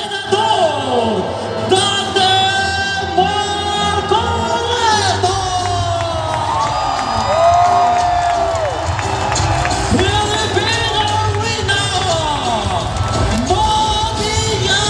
Senador Dante Marcoleta! Filipino Renown Montilla!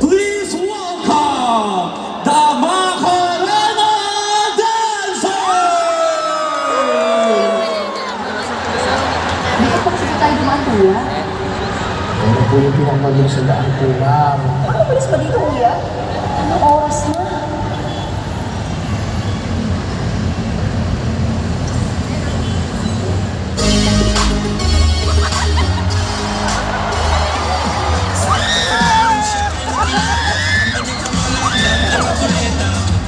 Please welcome the Macarena Dancers! Bakit tayo dumaan, kuya? Ano po yung pinamabilis sa daan po, ma'am? Ano bilis ba dito, kuya? Anong oras na?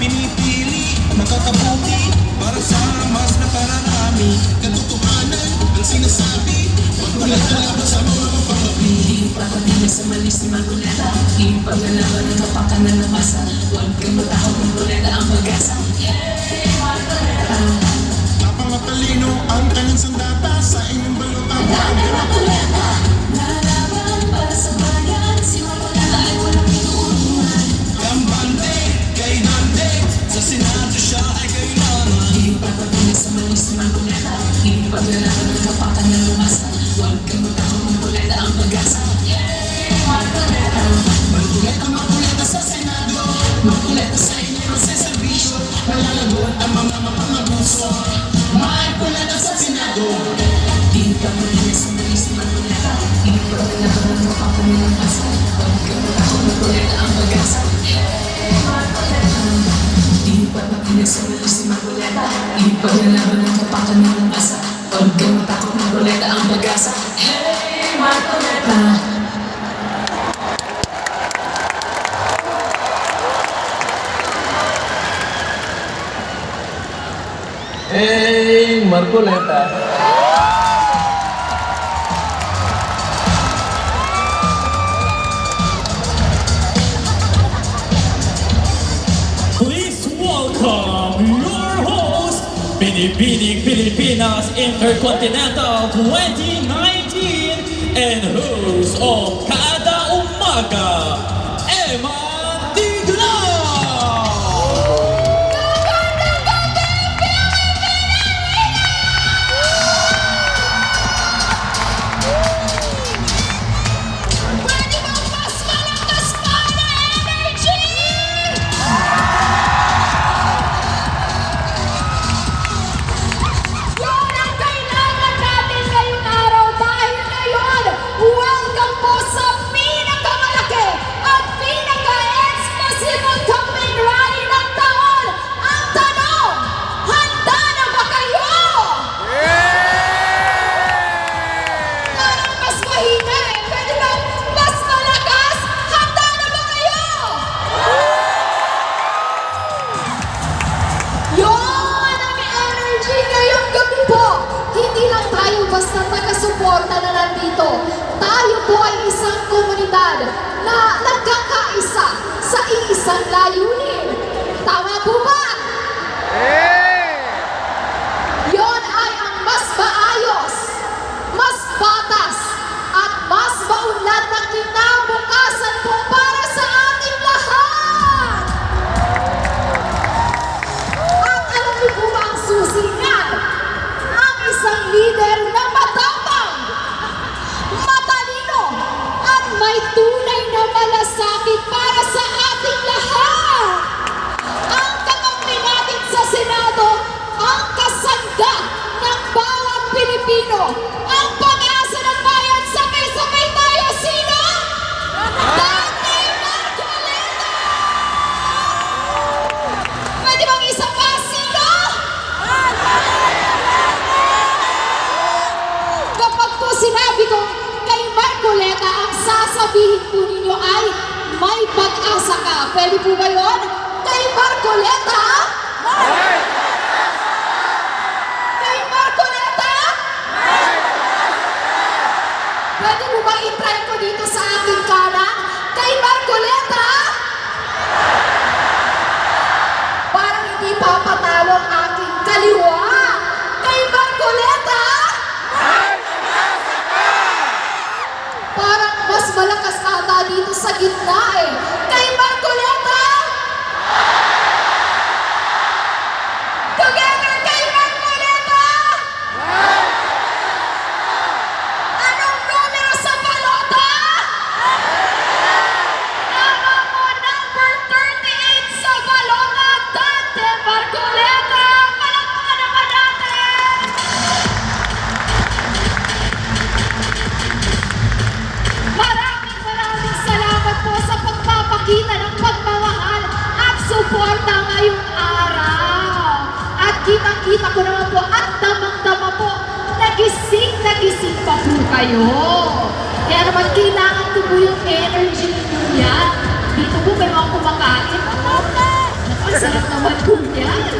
Pinipili, makakabuti para sa mas nakararami. Katotohanan ang sinasabi, magmula talaga sa mga mapapabili. Hindi pa pamilya sa malis ni Marcoleta. Ipaglalaban ng kapakanan ng masa. Huwag kang matakot ng Marcoleta ang pag-asa. Yay! Marcoleta! Napamatalino ang kanyang sandata sa inyong balotang. Dami Marcoleta! Lalaban para sa bayan. Si Marcoleta ay walang inuunuan. Gambante, kay Dante, sa Senado siya ay kailangan. Hindi pa pamilya sa malis ni Marcoleta. Ipaglalaban ng kapakanan ng masa. Huwag kang matakot ng Marcoleta ang pag-asa. Yay! Marcoleta! Marcoleta, Marcoleta sa Senado. Marcoleta sa inyong maseservisyo. Malalagot ang mga mapangabuso. Marcoleta sa Senado. Di ka pamilya sa malis ni Marcoleta. Ipaglalaban ng kapakanan ng masa. Huwag kang matakot ng Marcoleta ang pag-asa. Yay! Marcoleta! Di pa pamilya sa malis ni Marcoleta. Ipaglalaban ng kapakanan ng masa. Huwag kang matakot ng Marcoleta ang pag-asa. Hey, Marcoleta! Hey, Marcoleta. Please welcome your host, Binibining Pilipinas Intercontinental 2019 and host of Kada Umaga, Emma Tigran! Pwede bang mas malakas pa na energy? Yun ang kailangan natin ngayong araw dahil ngayon, welcome po sa pinakamalaki at pinaka may pag-asa ka. Pwede po ba yun? Kay Marcoleta? Kay Marcoleta? Pwede mo ba i-try ko dito sa aking kanan? Kay Marcoleta? Parang hindi papatalo ang aking kaliwa. Kay Marcoleta? Parang mas malakas ata dito sa gitna eh. Kay Marcoleta? Together kay Marcoleta? Anong numero sa balota? Tama mo, number 38 sa balota, Dante Marcoleta. Palakpakan naman natin! Maraming salamat po sa pagpapakita ng pagmamahal at suporta ngayong araw. At kitang-kita ko naman po at damang-dama po, nagising pa po kayo. Kaya naman kailangan ko po yung energy ninyo yan. Dito po may mga kumakain. Ang sarap naman po yan.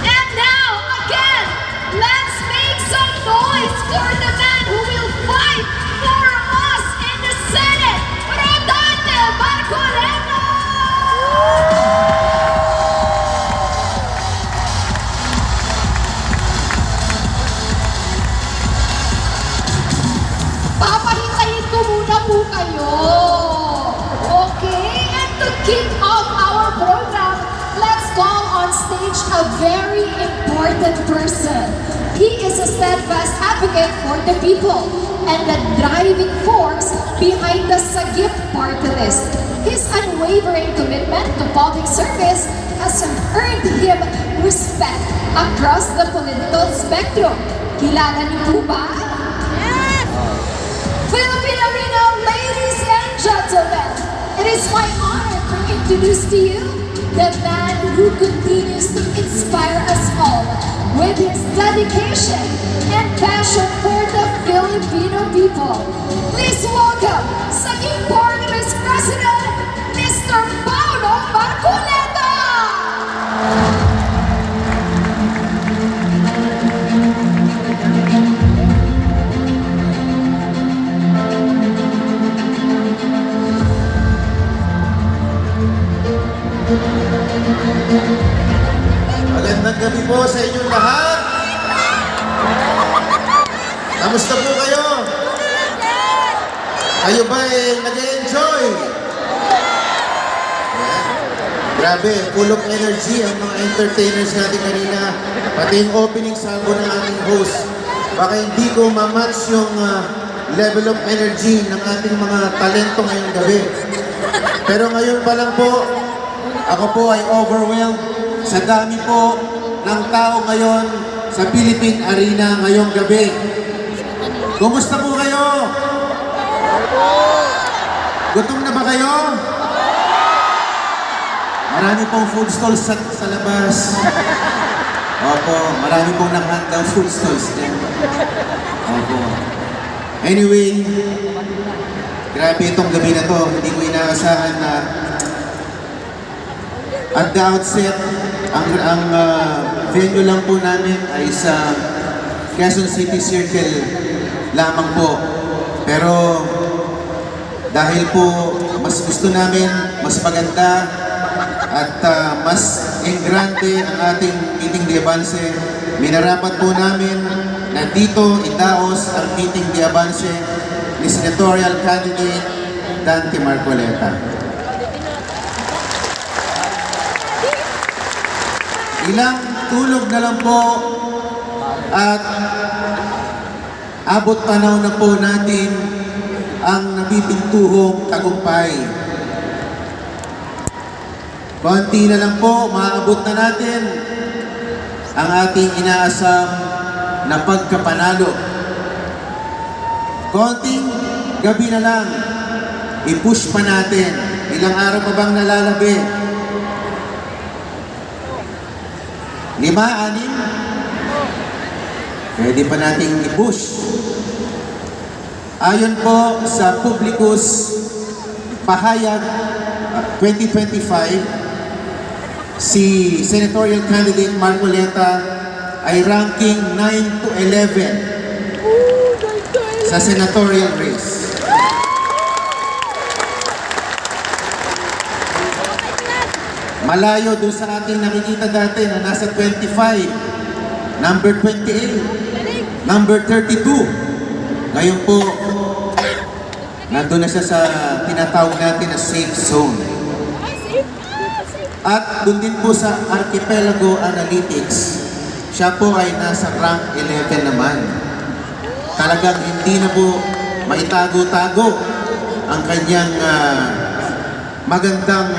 And now, again, let's make some noise for the man who will fight for us in the Senate, Rodante Marcoleta! Papahintayin ko muna po kayo. Okay, and to kick off our program, let's call on stage a very important person. He is a steadfast advocate for the people and the driving force behind the Sagip party list. His unwavering commitment to public service has earned him respect across the political spectrum. Kilala niyo po ba? Philippine Arena, ladies and gentlemen, it is my honor to introduce to you the man who continues to inspire us all with his dedication and passion for the Filipino people. Please welcome Sagip Party List President, Mr. Paulo Marcoleta! Magandang gabi po sa inyong lahat. Kamusta po kayo? Kayo ba nag-enjoy? Grabe, full of energy ang mga entertainers natin kanina. Pati yung opening salvo ng ating host. Baka hindi ko ma-match yung level of energy ng ating mga talento ngayong gabi. Pero ngayon pa lang po, ako po ay overwhelmed sa dami po ng tao ngayon sa Philippine Arena ngayong gabi. Kumusta po kayo? Gutom na ba kayo? Marami pong food stalls sa labas. Opo, marami pong nakahandang food stalls din. Opo. Anyway, grabe itong gabi na to. Hindi ko inaasahan na at the outset, ang venue lang po namin ay sa Quezon City Circle lamang po. Pero dahil po mas gusto namin, mas maganda at mas engrande ang ating meeting de avance, minarapat po namin na dito itaos ang meeting de avance ni Senatorial Candidate Dante Marcoleta. Ilang tulog na lang po at abot panahon na po natin ang nabibintuhong tagumpay. Konti na lang po, maaabot na natin ang ating inaasam na pagkapanalo. Konting gabi na lang, i-push pa natin. Ilang araw pa bang nalalabi? 5, 6? Pwede pa nating i-push. Ayon po sa Publicus pahayag 2025, si senatorial candidate Marcoleta ay ranking 9 to 11 sa senatorial race. Malayo doon sa ating nakikita dati na nasa 25, number 28, number 32. Ngayon po, nandun na siya sa tinatawag natin na safe zone. At doon din po sa Archipelago Analytics, siya po ay nasa rank 11 naman. Talagang hindi na po maitago-tago ang kanyang magandang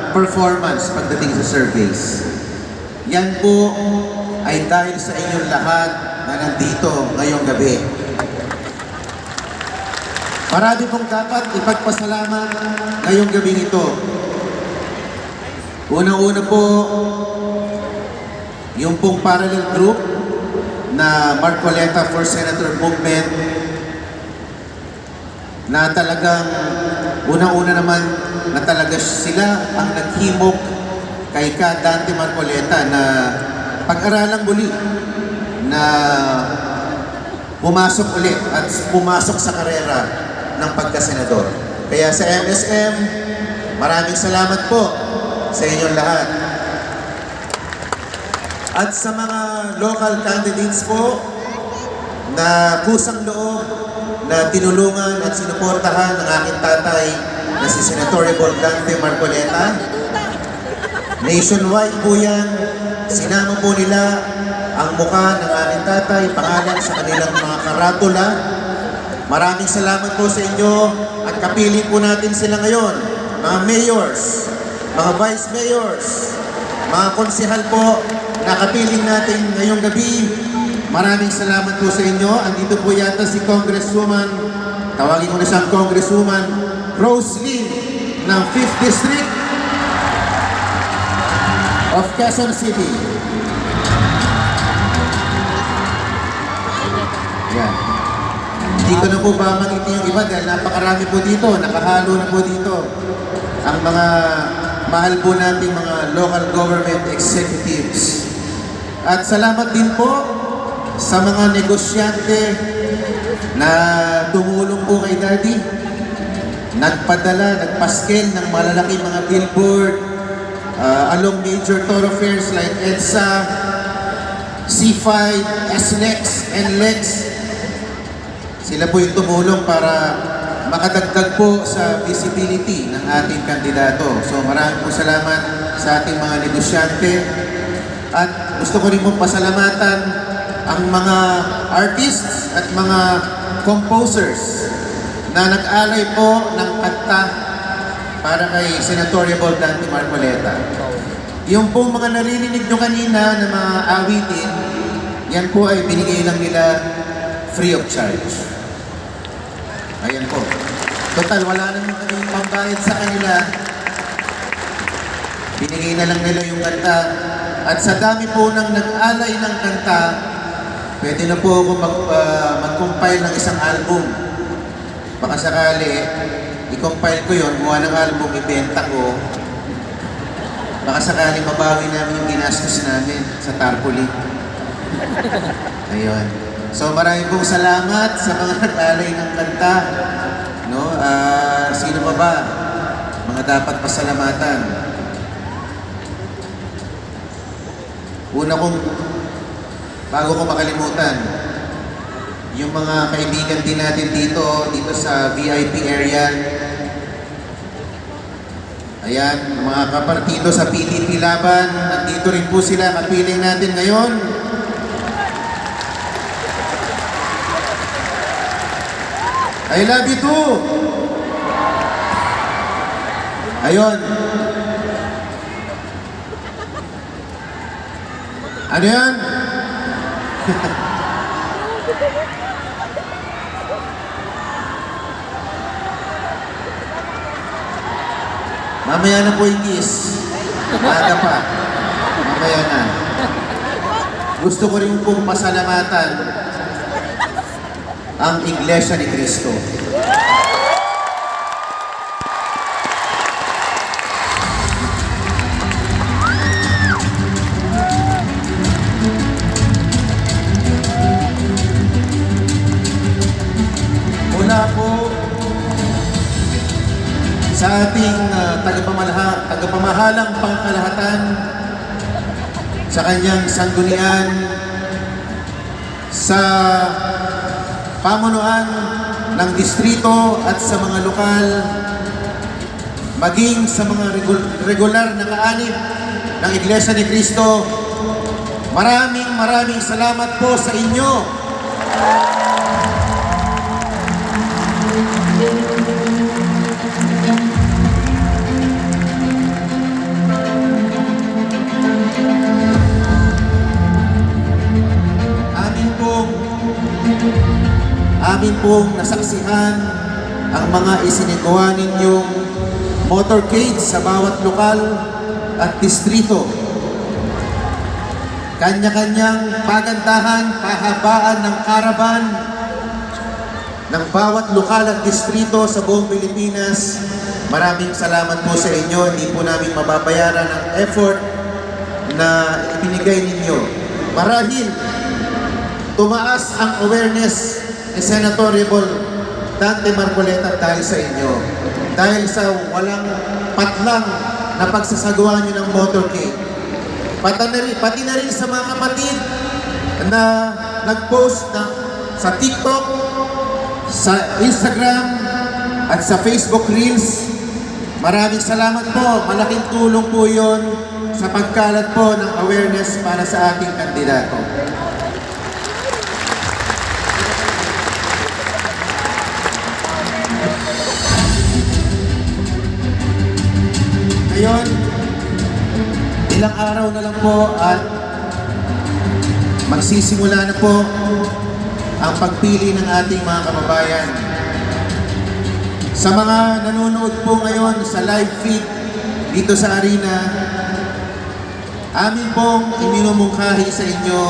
performance pagdating sa surveys. Yan po ay dahil sa inyong lahat na nandito ngayong gabi. Marami pong dapat ipagpasalamat ngayong gabi ito. Unang-una po, yung pong parallel group na Marcoleta for Senator Movement na talagang unang-una naman na talaga sila ang naghimok kay Dante Marcoleta na pag-aralang muli na pumasok ulit at pumasok sa karera ng pagkasenador. Kaya sa MSM, maraming salamat po sa inyong lahat. At sa mga local candidates po na kusang loob na tinulungan at sinuportahan ng aking tatay na si Senator Dante Marcoleta. Nationwide po yan. Sinama po nila ang mukha ng aking tatay, pangalan sa kanilang mga karatula. Maraming salamat po sa inyo at kapiling po natin sila ngayon. Mga mayors, mga vice mayors, mga konsehal po na kapiling natin ngayong gabi. Maraming salamat po sa inyo. Andito po yata si Congresswoman, tawagin ko na siyang Congresswoman Rose Lee ng 5th District of Quezon City. Yan. Hindi ko na po ba magiti yung iba dahil napakarami po dito, nakahalo na po dito ang mga mahal po nating mga local government executives. At salamat din po sa mga negosyante na tumulong po kay Daddy. Nagpadala, nagpaskel ng malalaking mga billboard along major thoroughfares like EDSA, C5, SLEX, NLEX. Sila po yung tumulong para makadagdag po sa visibility ng ating kandidato. So maraming po salamat sa ating mga negosyante. At gusto ko rin pong pasalamatan ang mga artists at mga composers na nag-alay po ng kanta para kay Senator Dante Marcoleta. Yung pong mga naririnig nyo kanina na mga awitin, yan po ay binigay lang nila free of charge. Ayan po. Total, wala naman kami pambayad sa kanila. Binigay na lang nila yung kanta. At sa dami po ng nag-alay ng kanta, pwede na po ako mag-compile ng isang album. Baka sakali, i-compile ko yun, gumawa ng album, ibenta ko. Baka sakali mabawi namin yung ginastos namin sa tarpaulin. Ayun. So maraming pong salamat sa mga nag-alay ng kanta. No? Sino pa ba? Mga dapat pasalamatan. Una kong, bago ko makalimutan, yung mga kaibigan din natin dito sa VIP area. Ayan, mga kapartido sa PDP Laban, nandito rin po sila, kapiling natin ngayon. I love you too! Ayun. Ano yan? Mamaya na po yung kiss. Maaga pa. Mamaya na. Gusto ko rin pong pasalamatan ang Iglesia ni Cristo. tagapamahalang pangkalahatan sa kanyang sanggunian, sa pamunuan ng distrito at sa mga lokal, maging sa mga regular na kaanib ng Iglesia ni Cristo. Maraming salamat po sa inyo. Amin pong nasaksihan ang mga isinagawa ninyong motorcade sa bawat lokal at distrito. Kanya-kanyang pagandahan, pahabaan ng karaban ng bawat lokal at distrito sa buong Pilipinas. Maraming salamat po sa inyo. Hindi po namin mababayaran ang effort na ibinigay ninyo. Marahil tumaas ang awareness ni Senatoriable Dante Marcoleta dahil sa inyo. Dahil sa walang patlang na pagsasagawa nyo ng motorcade. Pati na rin sa mga kapatid na nag-post sa TikTok, sa Instagram, at sa Facebook Reels. Maraming salamat po. Malaking tulong po yun sa pagkalat po ng awareness para sa ating kandidato. Ngayon, ilang araw na lang po at magsisimula na po ang pagpili ng ating mga kababayan. Sa mga nanonood po ngayon sa live feed dito sa arena, amin pong iminumungkahi sa inyo,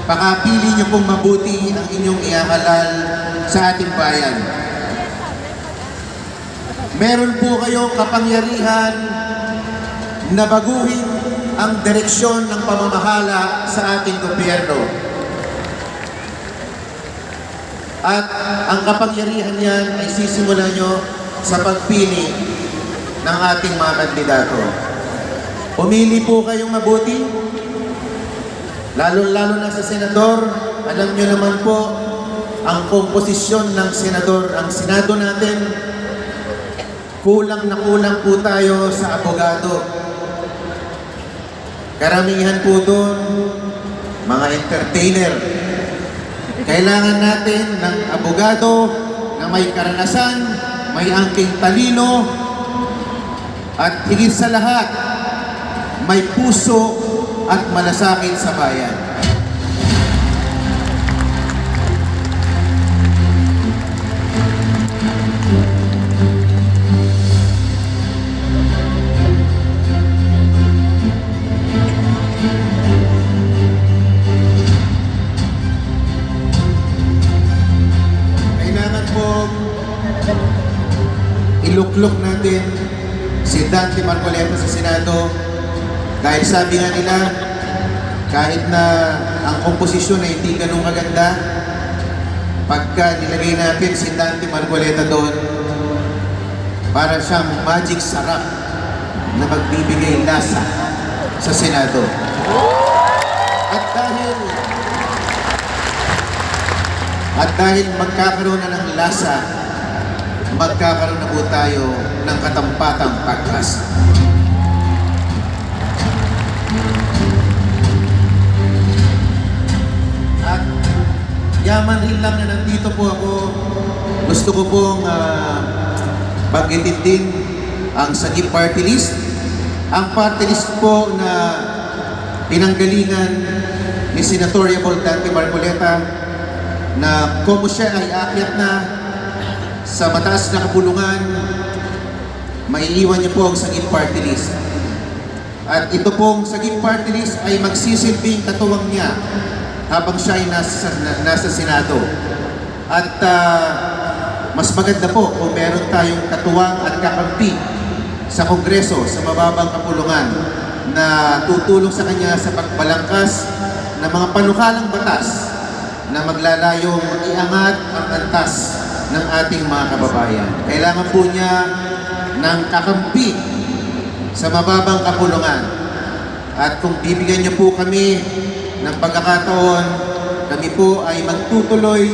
pakapili niyo pong mabuti ang inyong iahalal sa ating bayan. Meron po kayong kapangyarihan na baguhin ang direksyon ng pamamahala sa ating gobyerno. At ang kapangyarihan yan ay sisimula nyo sa pagpili ng ating mga kandidato. Pumili po kayong mabuti, lalo-lalo na sa senador. Alam nyo naman po ang komposisyon ng senador, ang Senado natin. Kulang na kulang po tayo sa abogado. Karamihan po doon, mga entertainer. Kailangan natin ng abogado na may karanasan, may angking talino, at higit sa lahat, may puso at malasakit sa bayan. Iluklok natin si Dante Marcoleta sa Senado dahil sabi nga nila, kahit na ang komposisyon ay hindi ganun kaganda, pagka nilagay natin si Dante Marcoleta doon, para siyang magic sarap na magbibigay lasa sa Senado. At dahil magkakaroon na ng lasa, magkakaroon na po tayo ng katampatang pagkas. At yaman rin lang na nandito po ako, gusto ko pong banggitin din ang Sagip Party List. Ang party list po na pinanggalingan ni Senatoriable Dante Marcoleta na kung siya ay aakyat na sa mataas na kapulungan, maiiwan niyo po ang Sagip Party List. At ito pong Sagip Party List ay magsisilbing katuwang niya habang siya ay nasa Senado. At mas maganda po kung meron tayong katuwang at kakampi sa Kongreso sa mababang kapulungan na tutulong sa kanya sa pagbalangkas ng mga panukalang batas na maglalayong iangat ang antas ng ating mga kababayan. Kailangan po niya ng kakampi sa mababang kapulungan. At kung bibigyan niyo po kami ng pagkakataon, kami po ay magtutuloy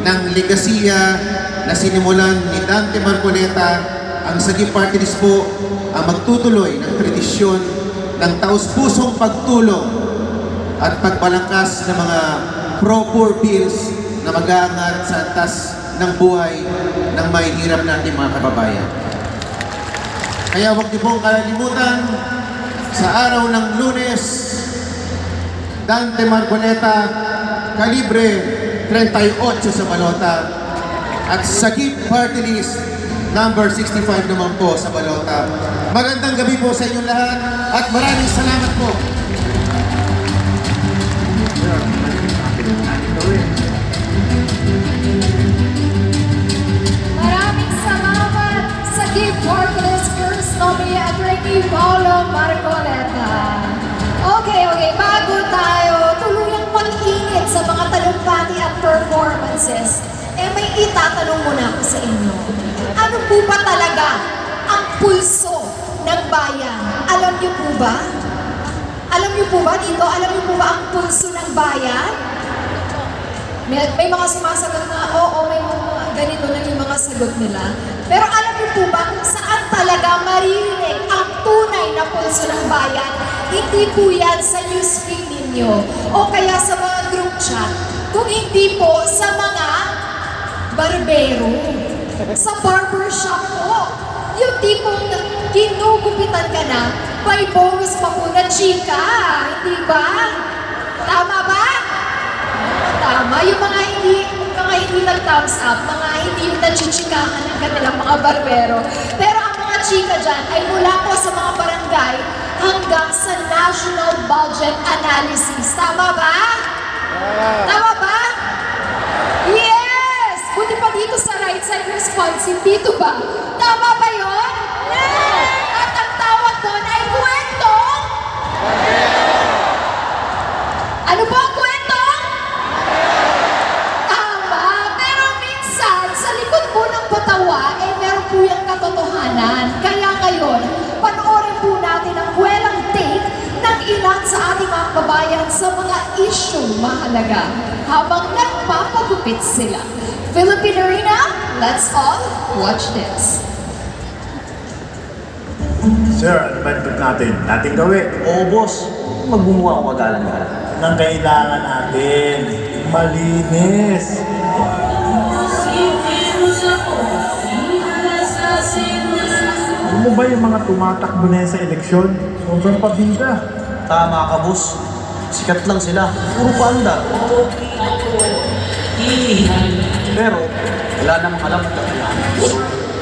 ng legasiya na sinimulan ni Dante Marcoleta. Ang Sagip Party List po ang magtutuloy ng tradisyon ng taus-pusong pagtulong at pagbalangkas ng mga pro-poor bills na mag-aangat sa antas ng buhay ng mahihirap nating mga kababayan. Kaya huwag niyo pong kalalimutan, sa araw ng Lunes, Dante Marcoleta, kalibre 38 sa balota, at Sagip Party List number 65 naman po sa balota. Magandang gabi po sa inyong lahat at maraming salamat po. Maraming salamat sa Gift Workers First Nominee Attorney Paolo Marcoleta. Okay, bago tayo tuluyang mag-init sa mga talumpati at performances, may itatanong muna ako sa inyo. Ano po ba talaga ang pulso ng bayan? Alam niyo po ba? Alam niyo po ba dito? Alam niyo po ba ang pulso ng bayan? May mga sumasagot na, oo, may mga ganito lang yung mga sagot nila. Pero alam niyo po ba kung saan talaga maririnig ang tunay na pulso ng bayan? Hindi po yan sa newsfeed ninyo o kaya sa mga group chat. Kung hindi po sa mga barbero, sa barbershop po. Yung tipong ginugupitan ka na, may bonus pa po na chika. Hindi ba? Tama ba? Tama. Yung mga hindi nag-thumbs up, mga hindi nachichikahan ng kanilang mga barbero. Pero ang mga chika dyan ay mula po sa mga barangay hanggang sa national budget analysis. Tama ba? Tama ba? Yes! Buti pa dito sa right side responsive. Dito ba? Tama ba yun? At ang tawag doon ay kwentong? Ano ba ang kwentong? Tama. Pero minsan, sa likod po ng patawa, meron po yung katotohanan. Kaya ngayon, panoorin po natin ang buwelang take ng ilan sa ating mga kabayan sa mga issue mahalaga habang nagpapagupit sila. Philippine Arena, let's all watch this. Sir, ano ba ito nating gawin? Oo, boss. Magbumuha ako magalang-galang. Ang kailangan natin, malinis. Alam mo ba yung mga tumatakbo na yan sa eleksyon? Sobrang pabida. Tama ka, boss. Sikat lang sila. Puro paandar. Pero, wala namang alam at kailangan.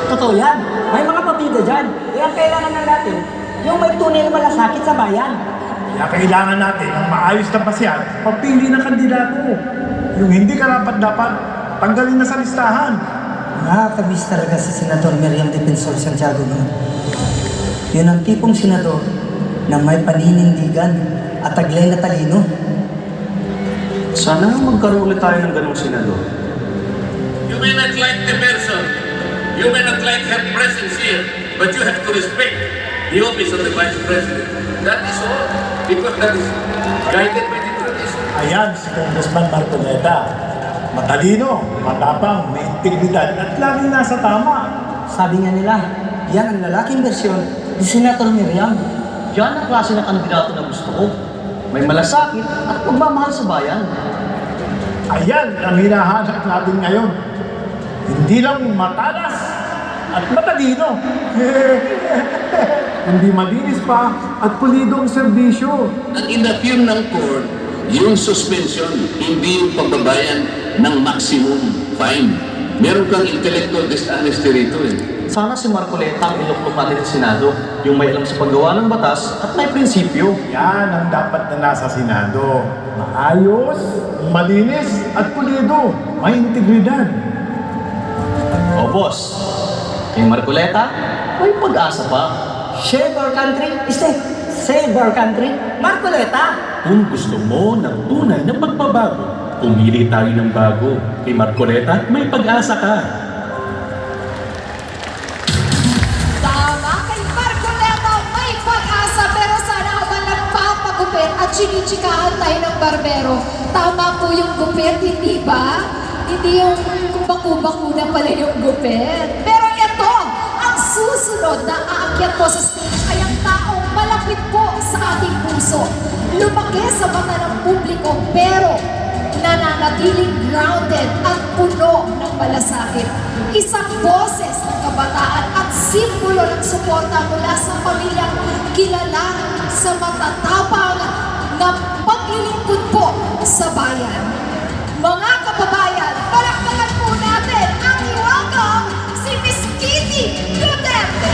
Totoo yan. May mga pabida dyan. Kaya ang kailangan na natin, yung may tunay na malasakit sa bayan. Kaya kailangan natin ang maayos na pasyan, pagpili ng kandidato. Yung hindi karapat-dapat, tanggalin na sa listahan. Nakakamiss talaga si Senador Miriam Defensor Santiago noon. Yun ang tipong senador na may paninindigan at taglay na talino. Sana magkaroon ulit tayo ng ganong senador. You may not like the person, you may not like her presence here, but you have to respect the office of the Vice President. That is all, because that is guided by the tradition. Ayan si Congressman Marcoleta. Matalino, matapang, may integridad at laging nasa tama. Sabi nga nila, yan ang lalaking bersyon ni Senator Miriam. Yan ang klase ng kandidato na gusto ko. May malasakit at magmamahal sa bayan. Ayan ang hinahanap natin ngayon. Hindi lang matalas at matalino. Hindi malinis pa at pulido ang serbisyo. Ang inappeal ng court, yung suspension, hindi yung pagbabayan ng maximum fine. Meron kang intellectual dishonesty rito eh. Sana si Marcoleta ang iluklok natin sa Senado, yung may alam sa paggawa ng batas at may prinsipyo. Yan ang dapat na nasa Senado. Maayos, malinis at pulido. May integridad. O boss, kay Marcoleta, may pag-asa pa. Save our country, save our country, Marcoleta. Kung gusto mo ng tunay na pagbabago, pumili tayo ng bago. Kay Marcoleta, may pag-asa ka. chinichikahan tayo ng barbero. Tama po yung gupit, hindi ba? Hindi yung baku-baku na pala yung gupit. Pero ito, ang susunod na aakyat po sa stage ay ang taong malapit po sa ating puso. Lumaki sa mata ng publiko pero nananatiling grounded at puno ng malasakit. Isang boses ng kabataan at simbolo ng suporta mula sa pamilyang kilala sa matatapang na paglilingkod po sa bayan. Mga kababayan, palakpakan po natin ang i-welcome si Miss Kitty Duterte!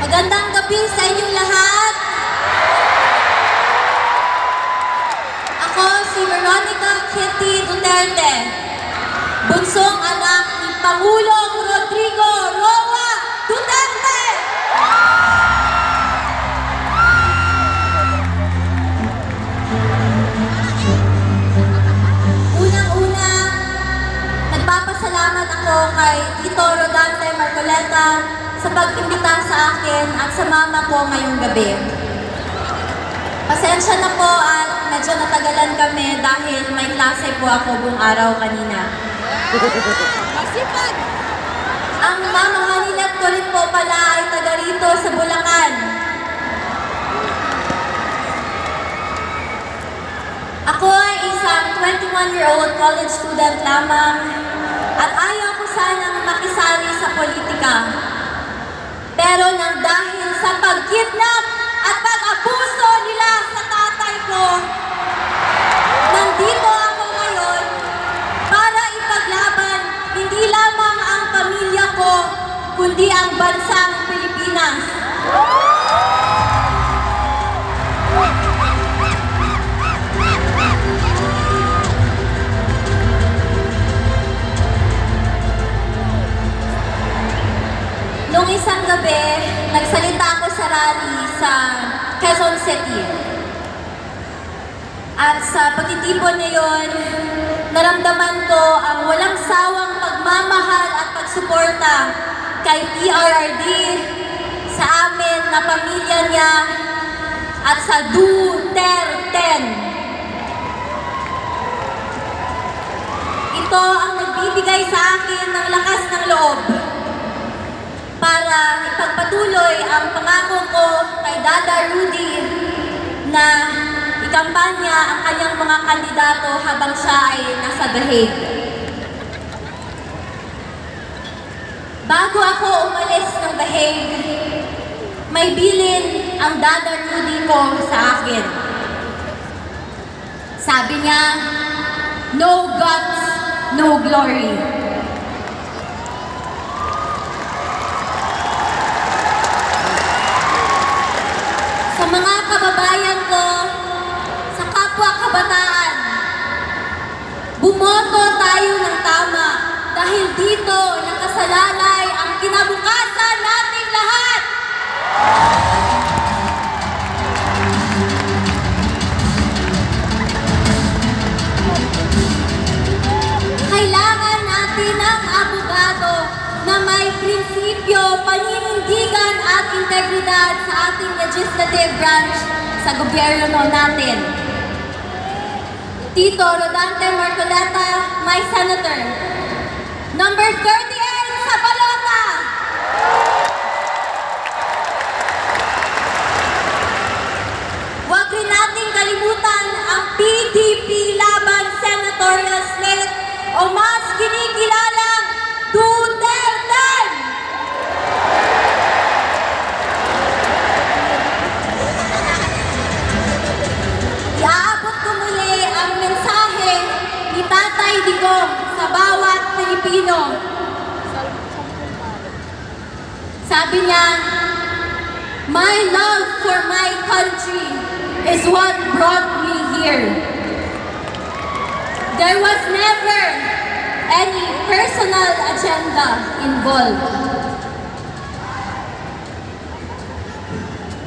Magandang gabi sa inyong lahat. Ako si Veronica Kitty Duterte, bunsong anak ni Pangulong Rodrigo Roa Duterte. Unang-una, nagpapasalamat ako kay Tito Rodante Marcoleta sa pag-imbita sa akin at sa mama ko ngayong gabi. Pasensya na po at medyo natagalan kami dahil may klase po ako buong araw kanina. Ang mamahalina't ko rin po pala ay taga rito sa Bulacan. Ako ay isang 21-year-old college student lamang at ayaw ko sanang makisali sa politika. Pero nang dahil sa pag-kidnap at pag-abuso nila sa tatay ko, nandito ako ngayon para ipaglaban hindi lamang ang pamilya ko, kundi ang bansang Pilipinas. Noong isang gabi, nagsalita ako sa rally sa Quezon City. At sa pagtitipon na yon, naramdaman ko ang walang sawang pagmamahal at pagsuporta kay PRRD, sa amin na pamilya niya, at sa Duterte. Ito ang nagbibigay sa akin ng lakas ng loob para ipagpatuloy ang pangako ko kay Dada Rudy na ikampanya ang kanyang mga kandidato habang siya ay nasa The Hague. Bago ako umalis ng The Hague, may bilin ang Dada Rudy ko sa akin. Sabi niya, no guts, no glory. Sa mga kababayan ko, sa kapwa kabataan, bumoto tayo ng tama dahil dito nakasalalay ang kinabukasan nating lahat. Kailangan natin ng abogado na may prinsipyo, paninindigan at integridad sa ating legislative branch sa gobyerno natin. Tito Rodante Marcoleta, my senator. Number 38 sa balota. Huwag rin nating kalimutan ang PDP laban senatorial slate o mas kinikilalang Duterte. Iaabot ko muli ang mensahe ni Tatay Digong sa bawat Pilipino. Sabi niya, "My love for my country is what brought me here. There was never any personal agenda involved."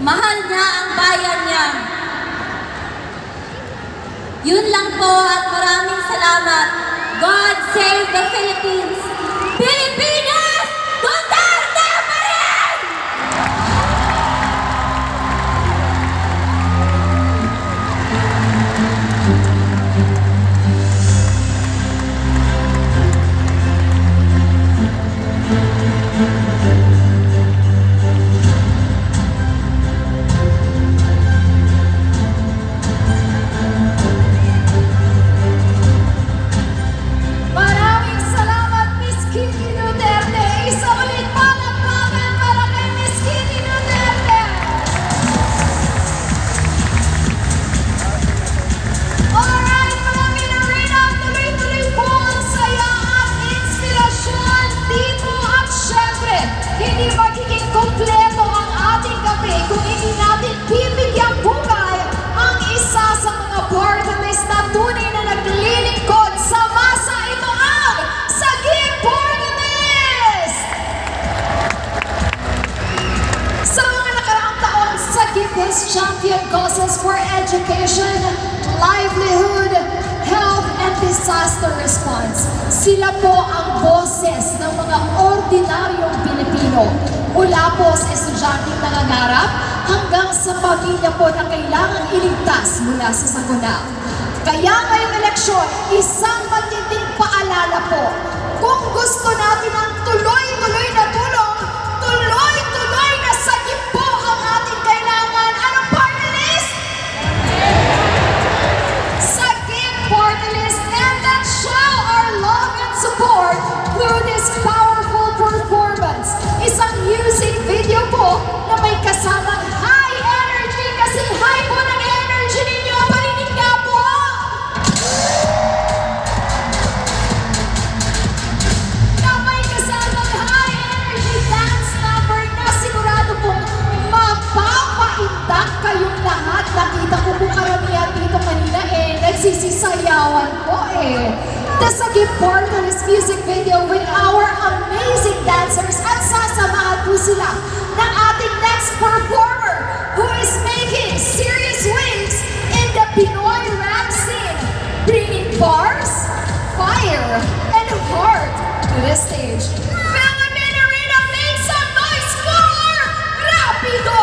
Mahal niya ang bayan niya. Yun lang po at maraming salamat. God save the Philippines. Pilipinas! Duterte pa rin! Maraming salamat, Miss Kitty Duterte. Isa ulit palakpakan para kay Miss Kitty Duterte. Alright, mga Pinarina, tuloy-tuloy po ang saya at inspirasyon dito. At syempre, hindi magiging kompleto ang ating gabi kung hindi natin bibigyan buhay ang isa sa mga party list na tunay na naglilingkod sa masa. Ito ang Sagip Party List! Sa mga nakaraang taon, Sagip has championed causes for education, livelihood, health, and disaster response. Sila po ang boses ng mga ordinaryong Pilipino. Mula po sa estudyanteng nangangarap hanggang sa pamilya po na kailangan iligtas mula sa sakuna. Kaya ngayong eleksyon, isang matinding paalala po. Kung gusto natin ang tuloy-tuloy na tulong, tuloy-tuloy na sagip po ang ating kailangan. Anong party list? Sagip Party List, and let's show our love and support through this powerful performance. Isang music video po na may kasamang high energy kasi high po ng energy ninyo. Parinig nga po! Na may kasamang high energy dance number na sigurado pong mapapaindak kayong lahat. Nakita ko po karamihan dito kanina nagsisisayawan po The Sagip Party List music video with our amazing dancers at sasamahan po sila ng ating next performer who is making serious waves in the Pinoy rap scene, bringing bars, fire, and heart to the stage. Philippine Arena, make some noise for Rapido!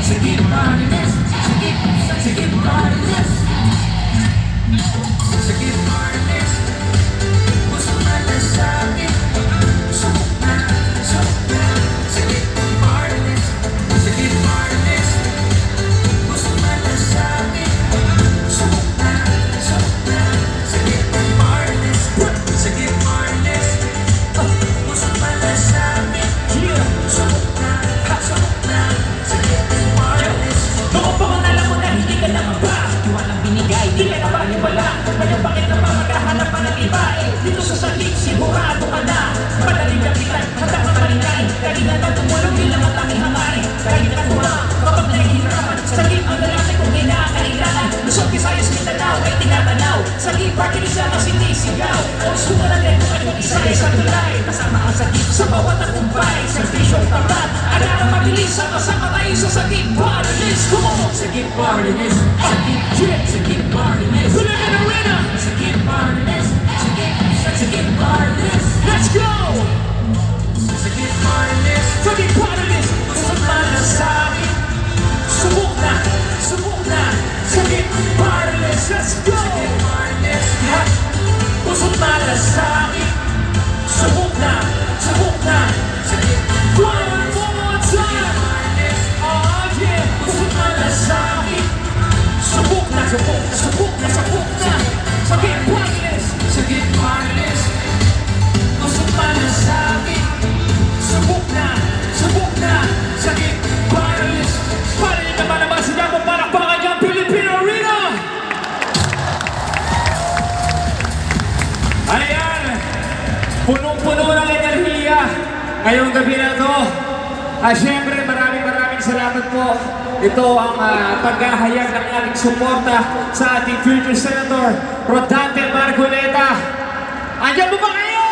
Sige, Martinez. Sige, Martinez. Sige, Martinez. Gusto malasakit. Subok na. Sige, Martinez. Sige, Martinez. Gusto malasakit. Subok na. Sige, Martinez. Sige, Martinez. Gusto malasakit. Subok na. Sige, Martinez. Noong pangalan mo na hindi ka naman ba? Walang binigay, di ka na baliwala. Ngayon bakit na ba maghahanap pa ng iba? Dito sa salig, sigurado ka na. Madaling kapitan, handa ka maringay. Kanina na tumulong, di lang ang aming hangarin. Kahit na kulang, kapag nahihirapan. Sagip ang lalaki kung kinakailangan. Luzon, Visayas, Mindanao ay tinatanaw. Sagip, party list lang ang sinisigaw. Oras ko na din kung anong isa-isang tulay. Kasama ang sagip sa bawat tagumpay. Servisyo tapat, alarang mabilis. Sama-sama tayo sa sagip, party list. Come on! Sige, Martinez. Sige, Martinez. Philippine Arena! Sige, Martinez. Sige, Martinez. Let's go! Sige, Martinez. Sige, Martinez. Gusto malasakit. Subok na. Sige, Martinez. Let's go! Sige, Martinez. Gusto malasakit. Subok na. Sige, One more time! Oh yeah! Gusto malasakit. Subok na. Sige, Martinez. Sige, Martinez. Gusto malasakit. Subok na. Sige, Martinez. Parinig naman sila mo para pakanyang Philippine Arena! Ayan! Punong-puno ng enerhiya ngayong gabi na to. Siyempre, maraming salamat po. Ito ang paghahayag ng ating suporta sa ating future Senator Rodante Marcoleta. Andiyan mo ba kayo?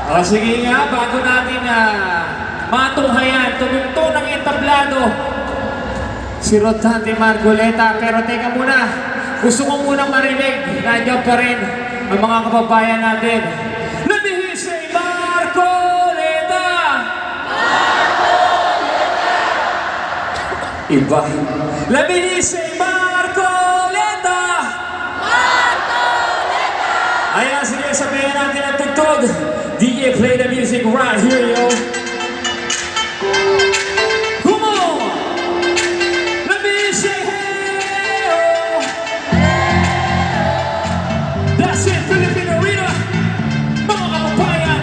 O sige nga, bago natin matunghayan, tumugtong ng entablado si Rodante Marcoleta. Pero teka muna, gusto ko munang marinig, nandiyan pa rin ang mga kababayan natin. Let me hear say Marcoleta! Iba. Let me hear say Marcoleta! Ayan, sige, sabihin natin ang tugtog. DJ, play the music right here, yo. Come on! Let me say hey, oh. That's it, Philippine Arena. Mga kababayan.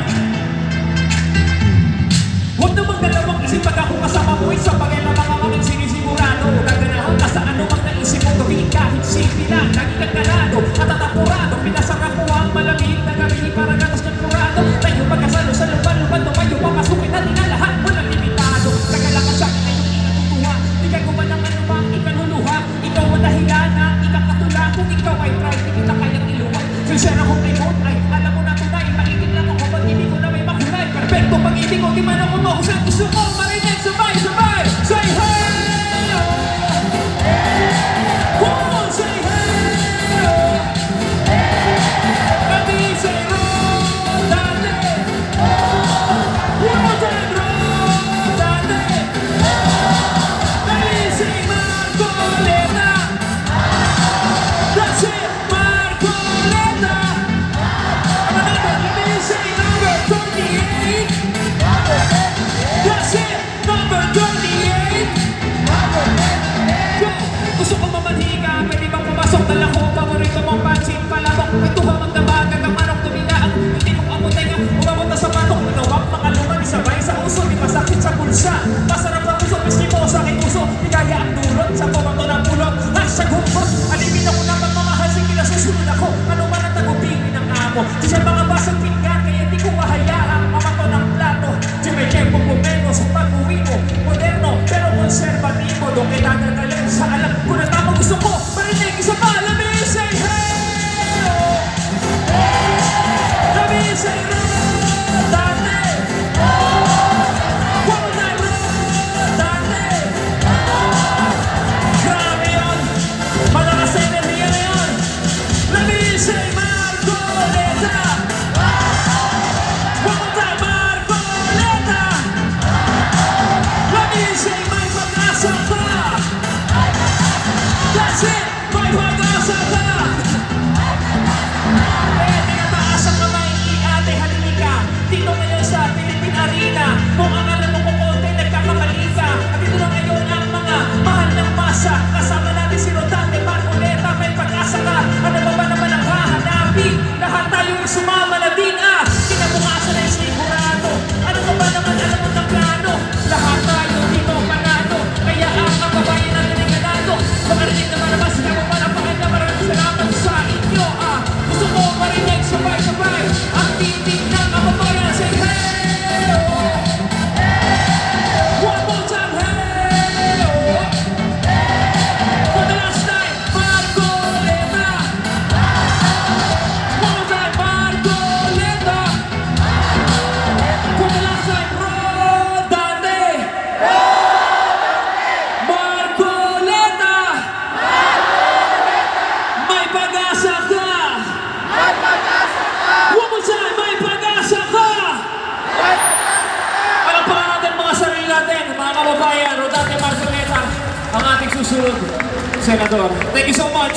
Huwag na magdalawang isip pag ako kasama mo. Sa bagay na mga kaming sinisigurado. Gaganahan ka sa anumang naisip mo gawin. Kahit simple lang, naging nagkalado at tatapurado. Pinasarap mo ang malamig na gabi para gatas ng kurado. Tayo magkasalo sa lupan-lupan. Tumayo papasukin natin ang lahat. Walang limitado. Nagalakas sa akin na yung inatutuwa. Di ka guman ng anumang ikaluluha. Ikaw ang dahilan na ikakatula. Kung ikaw ay try, di kita kayang iluwa. Sincere akong remote ay alam mo na tunay. Maitin lang ako pag-ibig ko na may makulay. Perfecto pag-ibig ko, di man ako mahusay. Gusto ko marinig, sabay! Say hey! Come on, say hey! Let me say Rodante! Rodante! Let me say Marcoleta! That's it, Marcoleta! Let me say number 28! That's it, number 28! Go! Gusto ko mamanhiga, pwede bang pumasok dala ko? Paborito mong pansin, palabok, may tuha magdabagan ang manok tumilaan. Hindi mong amutin nga, umabot na sa patok. Minawak, makaluman, isabay sa uso, di masakit sa bulsa. Masarap ang uso, miski mo sa aking puso. Di kaya ang dulot, sa pumato ng pulot. Hashtag humpot, alipin ako ng pagmamahal, sige na susunod ako. Ano man ang tagupingin ng amo. Di siya mga basang pinggan, kaya di ko mahayaang mamato ng plato. Di may tiyempo bumeno sa pag-uwi mo. Moderno, pero konserbatibo. Doon kita dadalhin sa alam ko na tama gusto ko. Marinig isa pa, let me say hey! Let me say Rodante! One more time, Rodante! Grabe yun! Malakas na enerhiya na yun! Let me say Marcoleta! kababayan, Rodante Marcoleta, ang ating susunod senador. Thank you so much.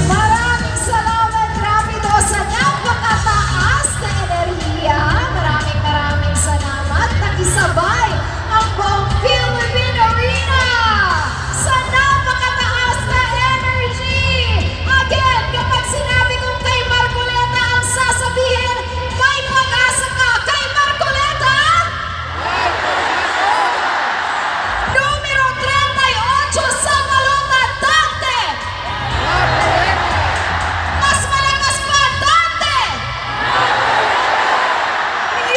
Maraming salamat, Rapido, sa napakataas na enerhiya. Maraming salamat. Nakisabay ang buong Philippine Arena sa napakataas na energy. Again, kapag sinabi kong kay Marcoleta ang sasabihin, may pag-asa ka kay Marcoleta? Numero 38 sa balota, Dante! Mas malakas pa, Dante!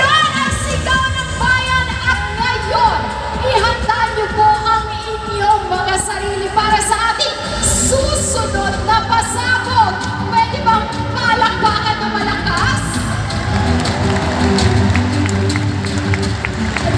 Yan ang sigaw ng bayan at ngayon, ihanda niyo po ang inyong mga sarili para sa ating susunod na pasabog. Pwede bang palakpakan na malakas?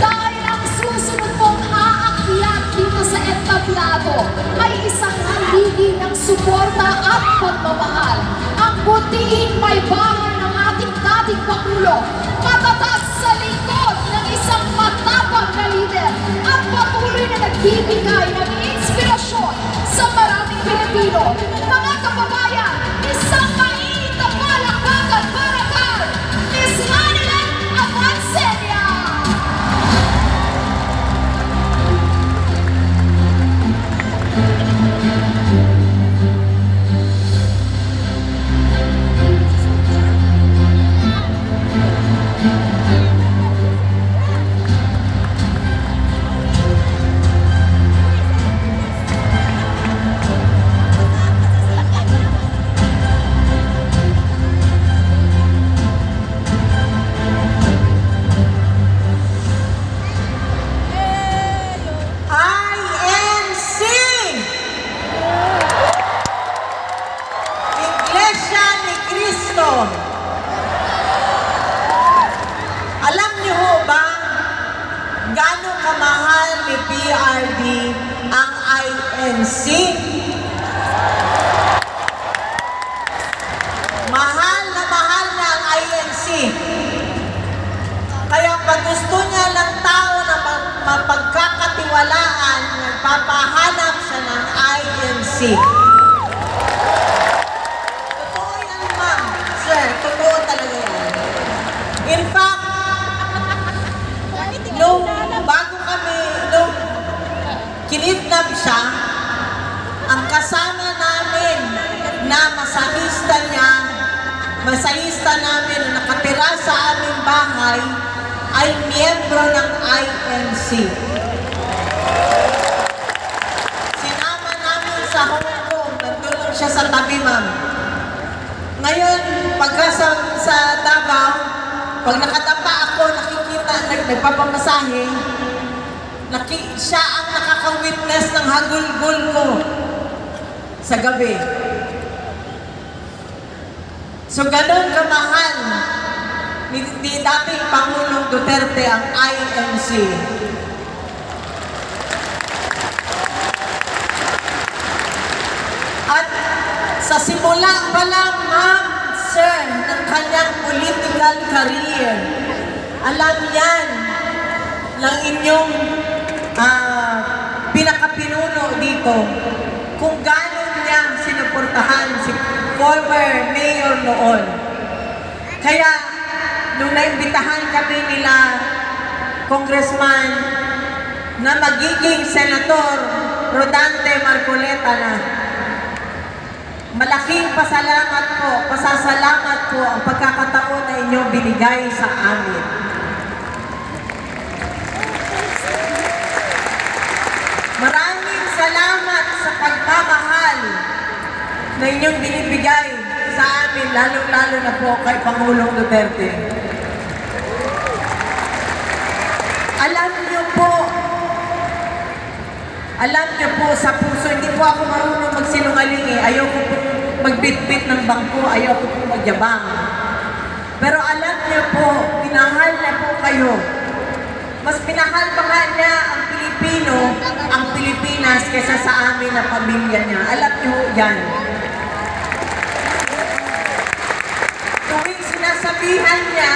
Dahil ang susunod pong aakyat dito sa entablado ay isang haligi ng suporta at pagmamahal. Ang butiing may bahay ng ating dating Pangulo, matatag sa likod ng isang matapang na lider at patuloy na nagbibigay ng inspirasyon sa maraming Pilipino. Mga kababayan, isang mainit na palakpakan para kay Miss Hanilet Avancenia! INC! Iglesia ni Cristo. Alam niyo ho ba gaano kamahal ni PRD ang INC? Mahal na INC. Kaya pag gusto niya ng tao na mapagkakatiwalaan, nagpapahanap siya ng INC. Totoo yan, ma'am. Sir, totoo talaga yan. In fact, nung kinidnap siya, ang kasama namin na masahista namin na nakatira sa aming bahay ay miyembro ng INC. Sinama namin sa Hong Kong, nandun siya sa tabi, ma'am. Ngayon, pagka sa Davao, pag nakadapa ako, nakikita, nagpapamasahe, siya ang nakaka-witness ng hagulgul ko sa gabi. So, ganun kamahal ni dating Pangulong Duterte ang INC. At sa simula pa lang, ma'am, sir, ng kanyang political career, alam yan ng inyong pinakapinuno dito kung gano'n niya sinuportahan si former mayor noon. Kaya, nung naimbitahan kami nila, congressman, na magiging senator Rodante Marcoleta na, malaking pasasalamat po ang pagkakataon na inyong binigay sa amin. Maraming salamat sa pagmamahal na inyong binibigay sa amin, lalong-lalo na po kay Pangulong Duterte. Alam niyo po sa puso, hindi po ako marunong magsinungaling eh. Ayoko po magbitbit ng bangko, ayoko po magyabang. Pero alam niyo po, pinahal na po kayo. Mas pinahal pa nga niya ang Pilipino, ang Pilipinas, kaysa sa amin na pamilya niya. Alam niyo yan. Tuwing sinasabihan niya,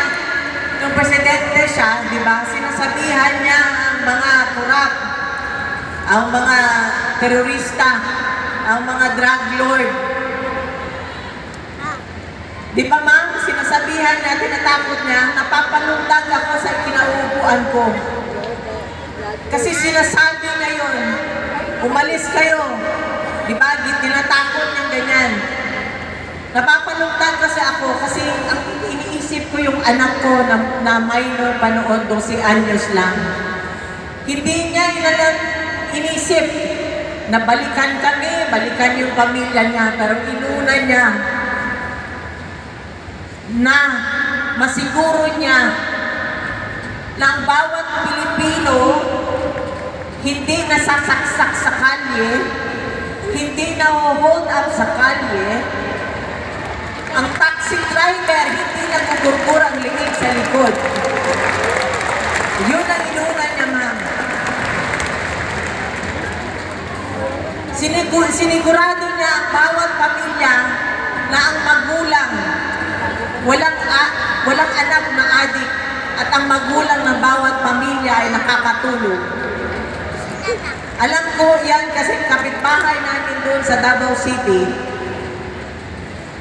nung presidente siya, di ba, sinasabihan niya ang mga kurap, ang mga terorista, ang mga drug lord. Di ba ma'am, sinasabihan niya, tinatakot niya, napapanundag ako sa kinauupuan ko. Kasi sinasabi niya yun, umalis kayo. Di ba, tinatakot niya ganyan. Napapanundag kasi ako kasi ang iniisip ko yung anak ko na minor pa noon, 12 anyos lang. Hindi niya inisip na balikan kami, balikan yung pamilya niya, pero inuna niya na masiguro niya na ang bawat Pilipino hindi nasasaksak sa kalye, hindi na-hold up sa kalye, ang taxi driver hindi nagugurgur ang liig sa likod. Yun ang inuna niya, ma'am. Sinigurado niya ang bawat pamilya na ang magulang walang anak na adik at ang magulang ng bawat pamilya ay nakakatulog. Alam ko yan kasi kapitbahay namin doon sa Davao City.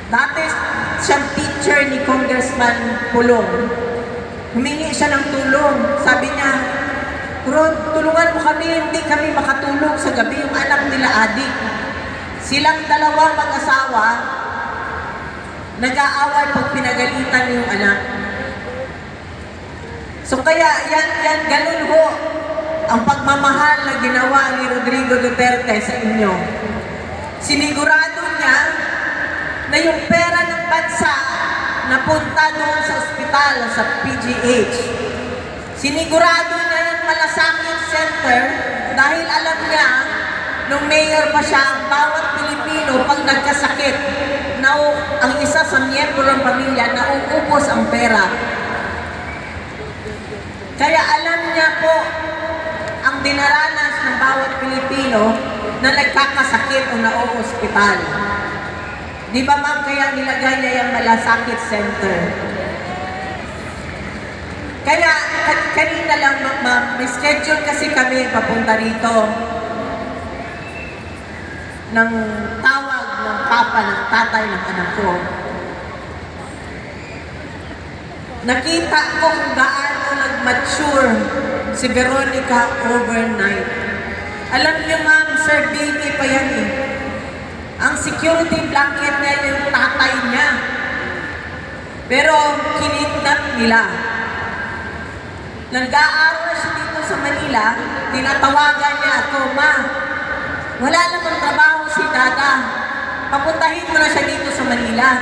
Dati siyang teacher ni Congressman Pulong. Humingi siya ng tulong. Sabi niya, Rod, tulungan mo kami, hindi kami makatulog sa gabi, yung anak nila adik. Silang dalawang mag-asawa, nag-aaway pag pinagalitan yung anak. So kaya yan ganun ho ang pagmamahal na ginawa ni Rodrigo Duterte sa inyo. Sinigurado niya na yung pera ng bansa napunta doon sa ospital, sa PGH. Sinigurado niya yung Malasakit Center dahil alam niya nung mayor pa siya, ang bawat Pilipino pag nagkasakit, ang isa sa miyembro ng pamilya, nauubos ang pera. Kaya alam niya po ang dinaranas ng bawat Pilipino na nagkakasakit o nauospital. Di ba ma'am, kaya nilagay niya yung Malasakit Center. Kaya kanina lang ma'am, may schedule kasi kami papunta rito ng tawag ng papa ng tatay ng anak ko. Nakita ko kung gaano nag-mature si Veronica overnight. Alam niyo ma'am, Sir baby pa yan eh. Ang security blanket niya yung tatay niya. Pero kinidnap nila. Nag-aaral siya dito sa Manila, tinatawagan niya ako, Ma, wala namang trabaho si Dada. Papuntahin mo na siya dito sa Manila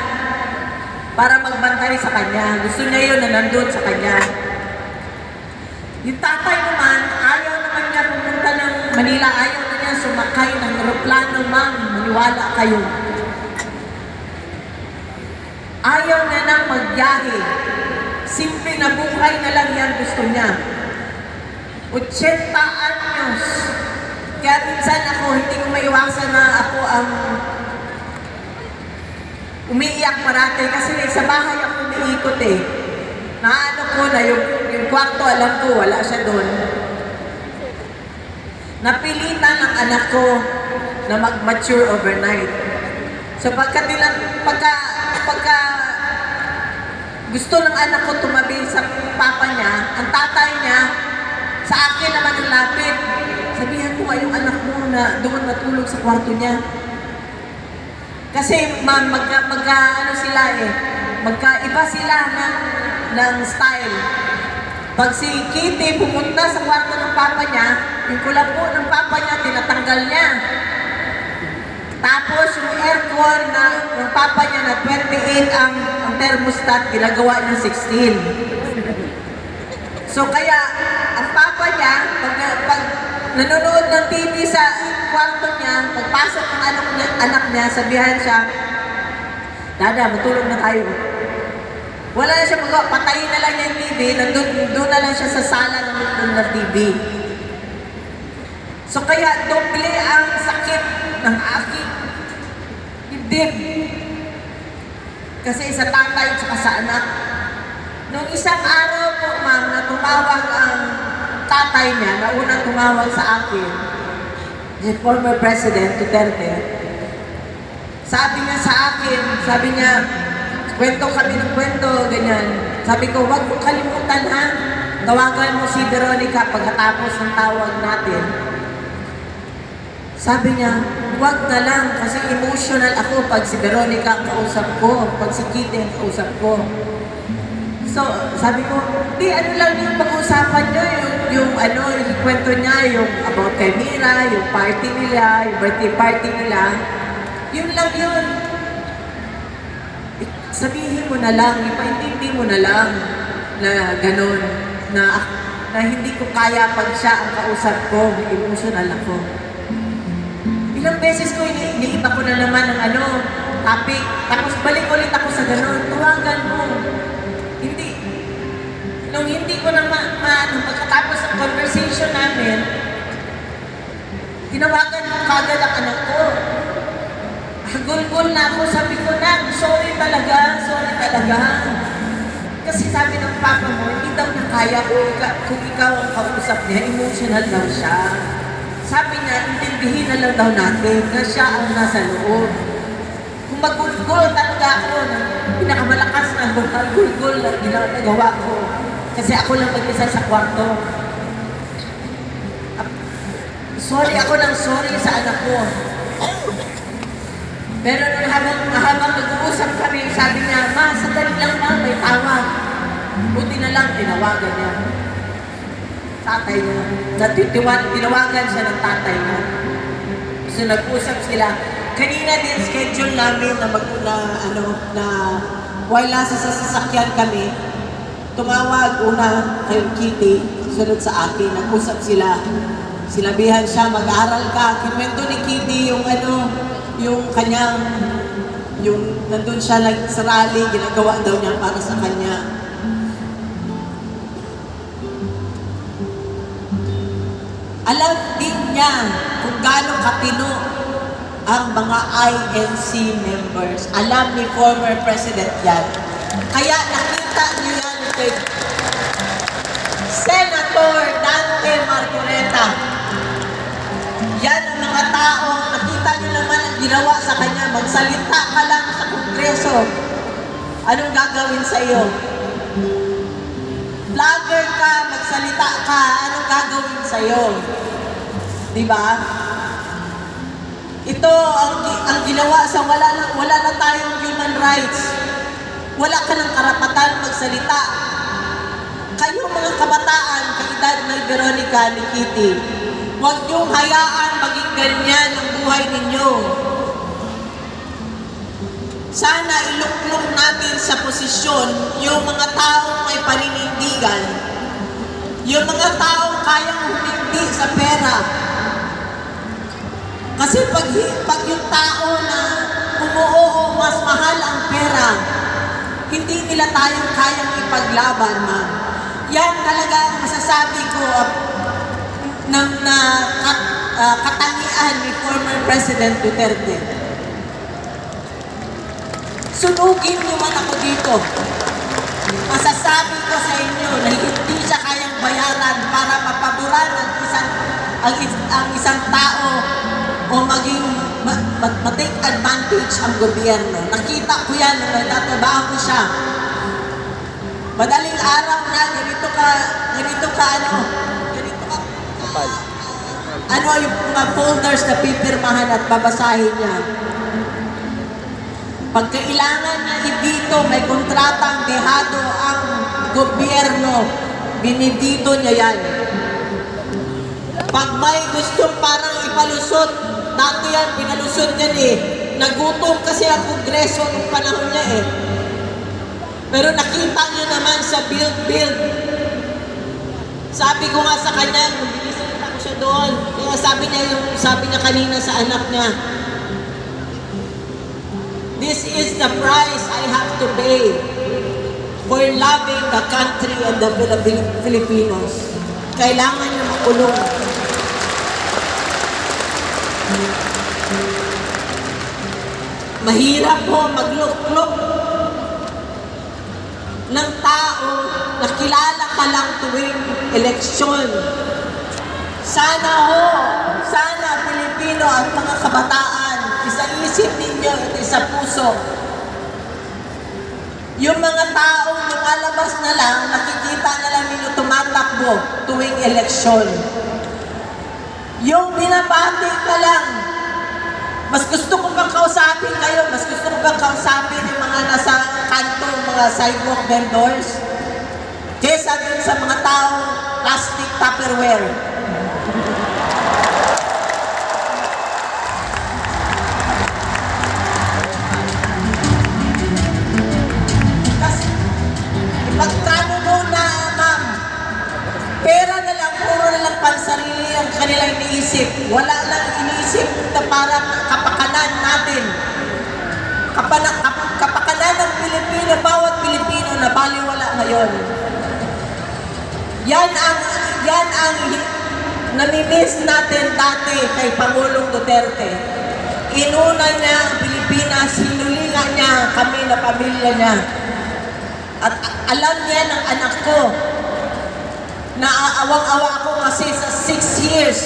para magbantay sa kanya. Gusto niya yun na nandun sa kanya. Yung tatay naman, ayaw naman niya pumunta ng Manila, ayaw na niya sumakay ng aeroplano, ma'am. Maniwala kayo. Ayaw na nang magbiyahe. Simple na buhay na lang yan gusto niya. 80 anyos. Kaya minsan ako, hindi ko maiwasan na ako ang umiiyak parate kasi sa bahay ako umiikot eh. Naano ko na yung kwarto, alam ko, wala siya doon. Napilitan ang anak ko na mag-mature overnight. So pagka gusto ng anak ko tumabi sa papa niya, ang tatay niya, sa akin naman ang lapit. Sabihan ko yung anak mo na doon matulog sa kwarto niya. Kasi ma'am, magkaiba sila ng style. Pag si Kitty pumunta sa kwarto ng papa niya, yung kulapo ng papa niya, tinatanggal niya. Tapos yung aircon ng papa niya na 28 ang thermostat, ginagawa niya 16. So kaya, ang papa niya, pag nanonood ng TV sa kwarto niya, pagpasok ng anak niya, sabihan siya, Dada, matulog na tayo. Wala na siya magawa, patayin na lang niya yung TV, doon na lang siya sa sala ng TV. So kaya, doble ang sakit ng aking dibdib. Kasi sa tatay at sa anak. Nung isang araw po, ma'am, na tumawag ang tatay niya, na unang tumawag sa akin, si former President Duterte, sabi niya sa akin, sabi niya, kwento kami ng kwento, ganyan. Sabi ko, wag mo kalimutan ha, tawagan mo si Veronica pagkatapos ng tawag natin. Sabi niya, wag na lang kasi emotional ako pag si Veronica ang kausap ko, pag si Kitty ang kausap ko. So, sabi ko, di ano lang yung pag-uusapan niyo, yung kwento niya, yung about kay Mira, yung party nila, yung birthday party nila. Yun lang yun. Sabihin mo na lang, ipaintindi mo na lang na gano'n, na hindi ko kaya pag siya ang kausap ko, emotional ako. Ilang beses ko, iniiba ko na naman ng topic, tapos balik ulit ako sa gano'n, tuwagan mo. Nung hindi ko na pagkatapos ng conversation namin, tinawagan ko kagad ang anak ko. Gulgul na ako, sabi ko na, sorry talaga. Kasi sabi ng papa mo, hindi daw niya kaya kung ikaw ang kausap niya, emotional daw siya. Sabi niya, intindihin na lang daw natin na siya ang nasa loob. Kung magulgul talaga ako, pinakamalakas na gulgul na ginagawa ko. Kasi ako lang mag-isa sa kwarto. Sorry ako ng sorry sa anak ko. Pero nung habang nag-uusap kami, sabi niya, ma, sandali lang ba, may tawag. Buti na lang, tinawagan niya. Tatay niya. Tinawagan siya ng tatay niya. So nag-usap sila. Kanina din schedule namin na while nasa sasakyan kami, tumawag una kay Kitty, sunod sa akin, nag-usap sila. Sinabihan siya, mag-aaral ka. Kinwento ni Kitty yung kanyang, nandun siya sa rally, ginagawa daw niya para sa kanya. Alam din niya kung gaano katino ang mga INC members. Alam ni former President yan. Kaya nakita niyo yan kay Senator Dante Marcoleta. Yan ang mga tao, nakita niyo naman ang ginawa sa kanya. Magsalita ka lang sa Kongreso. Anong gagawin sa iyo? Vlogger ka, magsalita ka, anong gagawin sa iyo? Diba? Ito ang ginawa sa wala na tayong human rights. Wala ka ng karapatan magsalita. Kayo mga kabataan, kaedad ng Veronica ni Kitty, huwag niyong hayaan maging ganyan ang buhay ninyo. Sana iluklok natin sa posisyon yung mga taong may paninindigan, yung mga taong kayang humindi sa pera. Kasi pag yung tao na umuoo, mas mahal ang pera, hindi nila tayong kayang ipaglaban, ma'am. Yan talaga ang masasabi ko na katangian ni former President Duterte. Sunugin niyo man ako dito. Masasabi ko sa inyo na hindi siya kayang bayaran para mapaboran ang isang tao o maging matake advantage ang gobyerno. Nakita ko yan nung nagtatrabaho ko siya. Madaling araw na, ganito ka yung mga folders na pipirmahan at babasahin niya. Pag kailangan niya ibito, may kontratang dehado ang gobyerno, binibito niya yan. Pag may gusto parang ipalusot, dati yan, pinalusot yan eh. Nagutom kasi ang Kongreso ng panahon niya eh. Pero nakita niyo naman sa build. Sabi ko nga sa kanya, bilisan ako siya doon. Kaya sabi niya kanina sa anak niya, this is the price I have to pay for loving the country and the Filipinos. Kailangan niya makulong. Mahirap po magluklok. ng tao na kilala ka lang tuwing eleksyon. Sana Pilipino at mga kabataan, isa-isip ninyo at isa puso. Yung mga taong lumalabas na lang, nakikita na lang ninyo tumatakbo tuwing eleksyon. Yung binabati ka lang, mas gusto ko bang kausapin kayo, mas gusto ko bang kausapin yung mga nasa kanto, mga sidewalk vendors, kesa dun sa mga taong plastic Tupperware. Kasi, magkano muna, ma'am, pera na lang, puro na lang pansarili ang kanilang iniisip. Wala lang iniisip na para kapakanan natin. Kapakanan ng Pilipino, bawat Pilipino na baliwala ngayon. Yan ang namimiss natin dati kay Pangulong Duterte. Inuna niya ang Pilipinas, hinulingan niya kami na pamilya niya. At alam niya ng anak ko, naaawang-awa ako kasi sa 6 years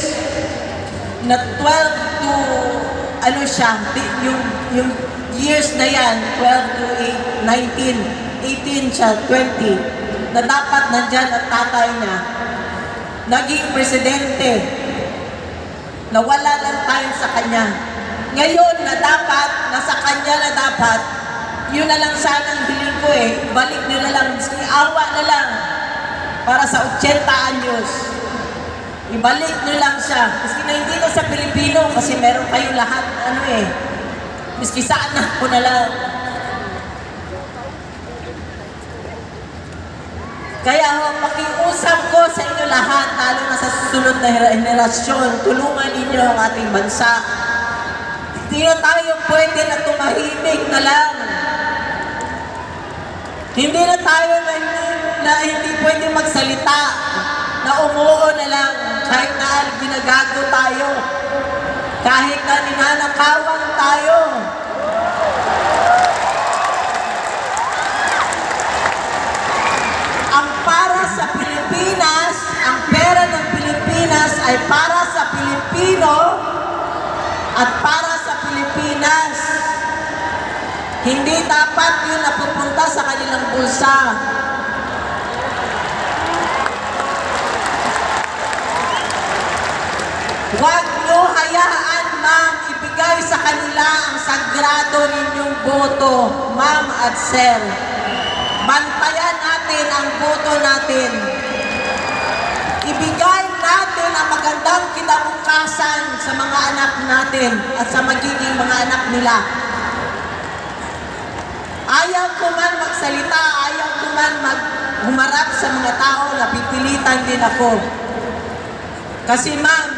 na 12 to ano siya, yung years na yan, 12 to 19, 18 siya, 20, na dapat nandyan ang tatay niya, naging presidente, nawala lang tayo sa kanya. Ngayon na dapat, nasa kanya na dapat, yun na lang sanang hiling ko balik nyo na lang, awa na lang, para sa 80 anyos. Ibalik nyo lang siya. Miski na hindi na sa Pilipino, kasi meron kayong lahat, miski sa anak ko na lang. Kaya pakiusap ko sa inyo lahat, lalo na sa susunod na henerasyon, tulungan ninyo ang ating bansa. Hindi na tayo pwede na tumahimik na lang. Hindi na tayo na hindi pwede magsalita, na umuo na lang, kahit na ginagago tayo, kahit na ninanakawan tayo. Ang para sa Pilipinas, ang pera ng Pilipinas ay para sa Pilipino at para sa Pilipinas. Hindi dapat yun napupunta sa kanilang bulsa. Huwag nyo hayaan, ma'am, ibigay sa kanila ang sagrado ninyong boto, ma'am at sir. Bantayan natin ang boto natin. Ibigay natin ang magandang kinabukasan sa mga anak natin at sa magiging mga anak nila. Ayaw ko man magsalita, ayaw ko man humarap sa mga tao, napipilitan din ako. Kasi ma'am,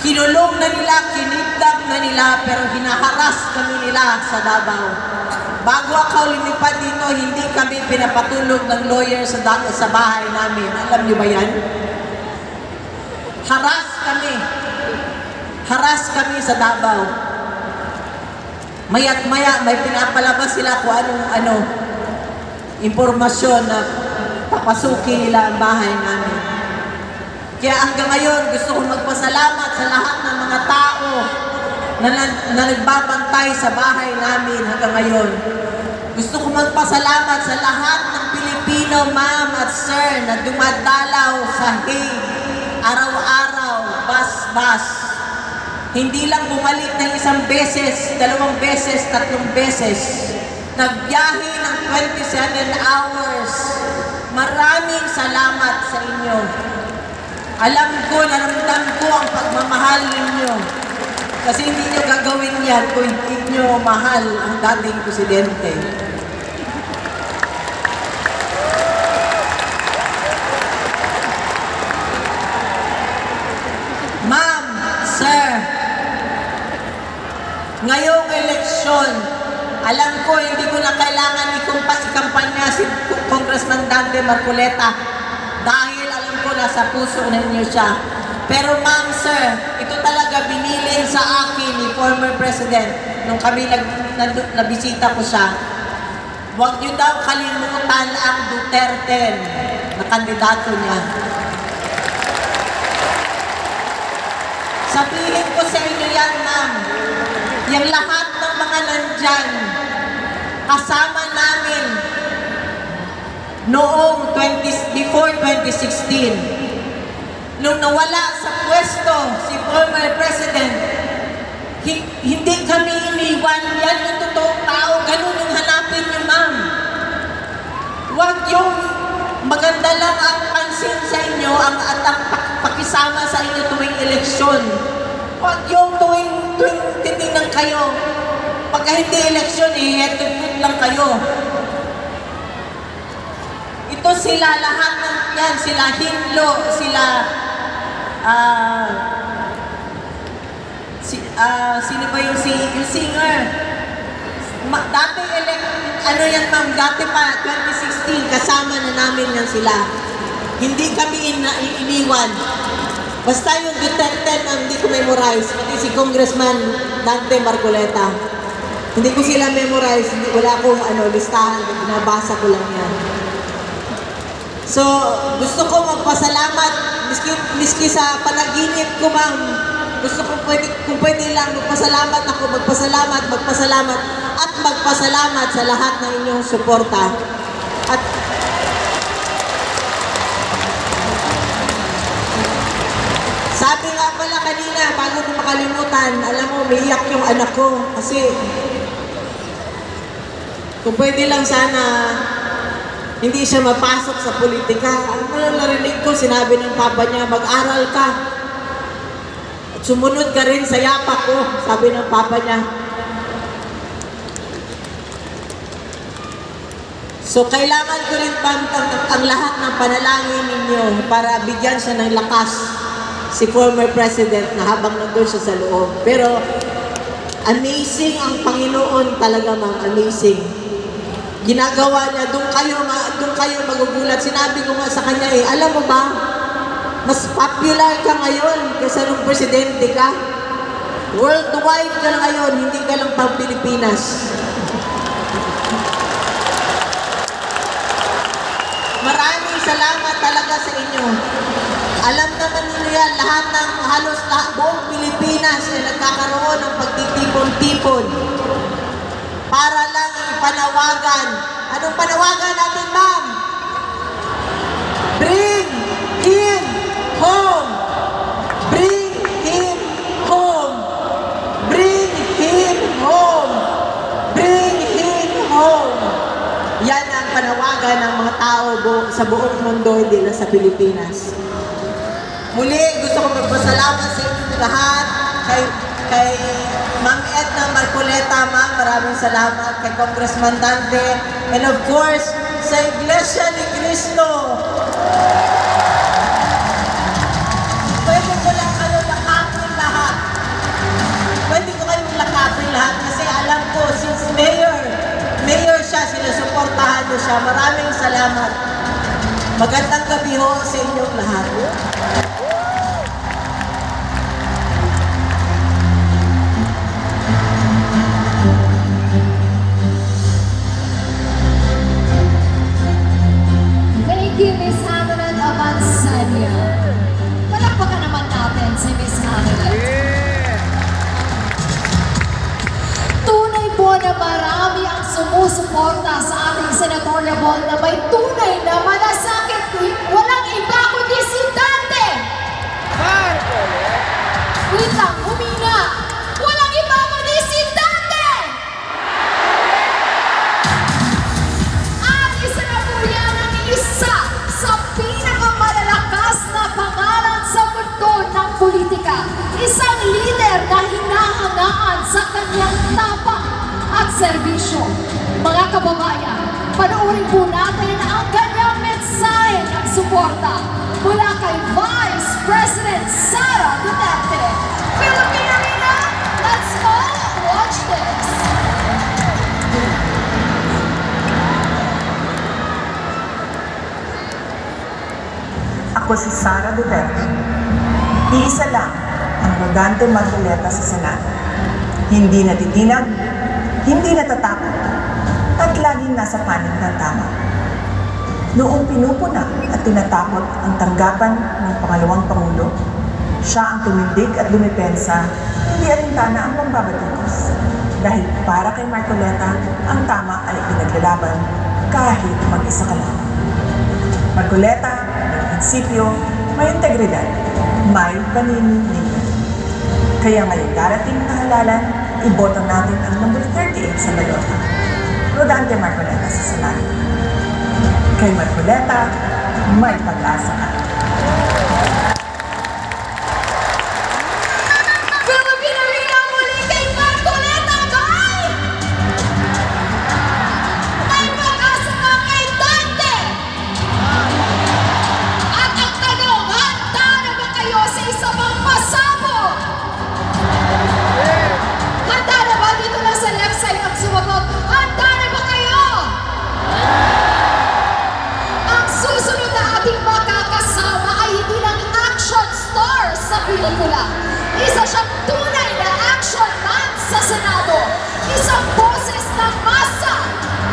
kinulong na nila, kinidnap na nila, pero hinaharas kami nila sa Davao. Bago ako lumipad dito, hindi kami pinapatulog ng lawyer sa bahay namin. Alam niyo ba yan? Haras kami. Haras kami sa Davao. Maya't maya, may pinapalabas sila kung anong impormasyon na papasukin nila ang bahay namin. Kaya hanggang ngayon, gusto kong magpasalamat sa lahat ng mga tao na nagbabantay sa bahay namin hanggang ngayon. Gusto kong magpasalamat sa lahat ng Pilipino, ma'am at sir, na dumadalaw sa Hague, araw-araw, bas-bas. Hindi lang bumalik ng 1 beses, 2 beses, 3 beses. Nagbiyahe ng 27 hours. Maraming salamat sa inyo. Alam ko, naramdam ko ang pagmamahal ninyo. Kasi hindi nyo gagawin yan kung hindi nyo mahal ang dating presidente. Ma'am, sir, ngayong eleksyon, alam ko hindi ko na kailangan ikampanya si Congressman Dante Marcoleta dahil alam ko nasa puso ninyo siya. Pero ma'am, sir, ito talaga binilin sa akin ni former president nung kami nabisita ko siya. Huwag niyo daw kalimutan ang Duterte na kandidato niya. Sabihin ko sa inyo yan, ma'am. Yung lahat ng mga nandyan, kasama namin noong before 2016. Nung nawala sa pwesto si former President, hindi kami iniwan. Yan yung totoong tao. Ganun yung hanapin niyo, ma'am. Huwag yung maganda lang ang pansin sa inyo at ang pakisama sa inyo tuwing eleksyon. Huwag yung tuwing titingnan kayo. Pagka hindi eleksyon, head to foot lang kayo. Ito sila, lahat ng yan. Sila Hinlo, sila sino ba yung singer? Dati dati pa, 2016, kasama na namin yan sila. Hindi kami iniwan. Basta yung Duterte na hindi ko memorize, pati si Congressman Dante Marcoleta. Hindi ko sila memorize, wala akong listahan, nabasa ko lang yan. So, gusto ko magpasalamat, miski sa panaginip ko, ma'am. Gusto ko kung pwede lang magpasalamat sa lahat ng inyong suporta. At sabi nga pala kanina, bago ko makalimutan, alam mo, umiiyak yung anak ko. Kasi, kung pwede lang sana, hindi siya mapasok sa politika. Ang narinig ko, sinabi ng papa niya, mag-aral ka. At sumunod ka rin sa yapak ko, sabi ng papa niya. So, kailangan ko rin ang lahat ng panalangin ninyo para bigyan siya ng lakas si former President na habang nandun siya sa loob. Pero, amazing ang Panginoon talaga, ma'am. Amazing. Ginagawa niya, doon kayo magugulat. Sinabi ko nga sa kanya alam mo ba, mas popular ka ngayon kaysa nung presidente ka. Worldwide ka na ngayon, hindi ka lang pang Pilipinas. Maraming salamat talaga sa inyo. Alam naman ninyo yan, halos buong Pilipinas ay nagkakaroon ng pagtitipon-tipon para lang ipanawagan. Anong panawagan natin, ma'am? Bring him home! Bring him home! Bring him home! Bring him home! Yan ang panawagan ng mga tao sa buong mundo, hindi lang sa Pilipinas. Muli, gusto ko magpasalamat sa inyong lahat, kay Ma'am Edna Marcoleta, ma'am, maraming salamat, kay Congressman Dante, and of course, sa Iglesia ni Cristo. Pwede ko lang kayo lakapin lahat. Pwede ko kayong lakapin lahat kasi alam ko, since mayor siya, sinusuportahan niyo siya. Maraming salamat. Magandang gabi ho sa inyong lahat. Thank you, Miss Hannah Avansania. Palakpakan naman natin si Miss Hannah. Tunay po na marami ang sumusuporta sa ating senatorial ball na may tunay na malasakit. Walang iba kundi si Dante! Wait lang, humina! Walang iba kundi si Dante! At isa na po yan ang isa sa pinakamalalakas na pangalan sa mundo ng politika. Isang leader na hinahangaan sa kanyang tapang at serbisyo. Mga kababayan, panoorin po natin ang kanyang mensahe ng suporta mula kay Vice President Sara Duterte. Philippine Arena, let's all watch this! Ako si Sara Duterte. Iisa lang ang Dante Marcoleta sa Senado. Hindi natitinag, hindi natatakot, at laging nasa panig ng tama. Noong pinupuna at tinatapot ang tanggapan ng pangalawang Pangulo, siya ang tumindig at lumipensa, hindi alintana ang pambabatikos. Dahil para kay Marcoleta, ang tama ay pinaglalaban kahit mag-isa ka lang. Marcoleta, may prinsipyo, may integridad, may panininindigan. Kaya ngayong darating na halalan, iboto natin ang number 38 sa balota. Rodante Marcoleta sa Senado. Kay Marcoleta, may pag-asa ka. Philippine Arena muli kay Marcoleta, bay! May pag-asa ka kay Dante! At ang tanong, handa na ba kayo sa isa pang pasabog? Handa na ba? Dito lang sa left side ang sumagot. Handa na ba kayo? Ang susunod na ating makakasama ay hindi lang action star sa pelikula. Isa siyang tunay na action man sa Senado. Isang boses ng masa,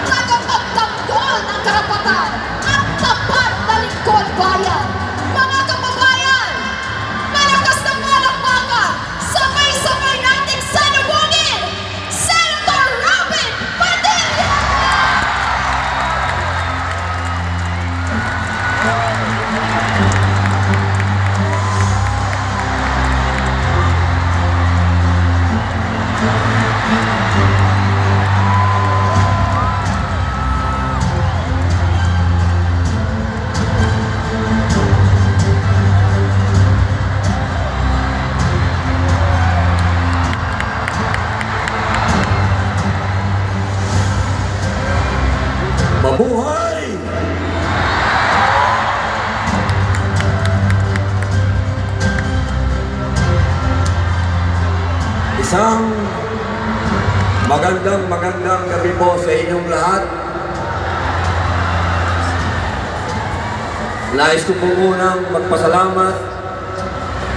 tagapagtanggol ng karapatan at tapat na lingkod bayan. Mga kababayan, malakas na palakpakan, sabay-sabay nating salubungin, Senator Robin Padilla! Mabuhay! Isang magandang gabi po sa inyong lahat. Nais ko po munang magpasalamat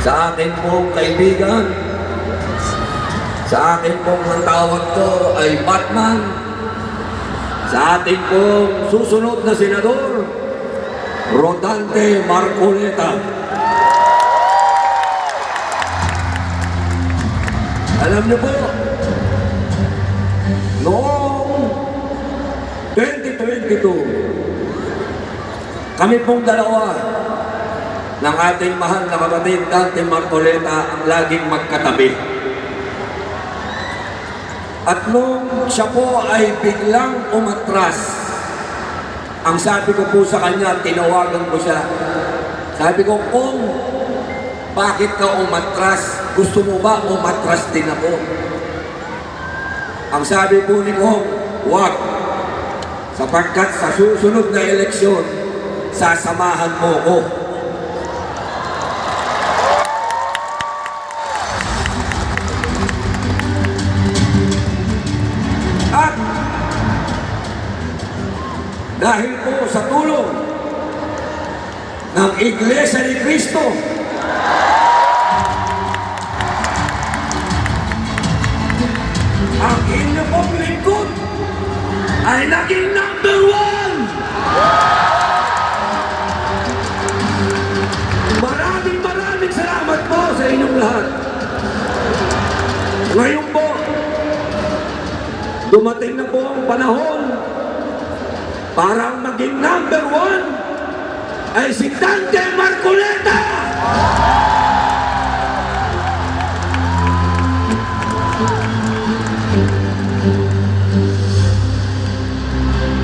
sa akin pong kaibigan. Sa akin pong ang tawag ko ay Batman. Sa ating pong susunod na senador, Rodante Marcoleta. Alam niyo po, noong 2022, kami pong dalawa ng ating mahal na kapatid Dante Marcoleta ang laging magkatabi. At nung siya po ay biglang umatras, ang sabi ko po sa kanya, tinawagan ko siya. Sabi ko, Kung, bakit ka umatras? Gusto mo ba umatras din ako? Ang sabi po ni Kong, wag. Sapagkat sa susunod na eleksyon, sasamahan mo ko. At dahil po sa tulong ng Iglesia ni Cristo, ang inyo pong lingkod ay naging number 1! Maraming salamat po sa inyong lahat. Ngayon po, dumating na po ang panahon para maging number 1 ay si Dante Marcoleta!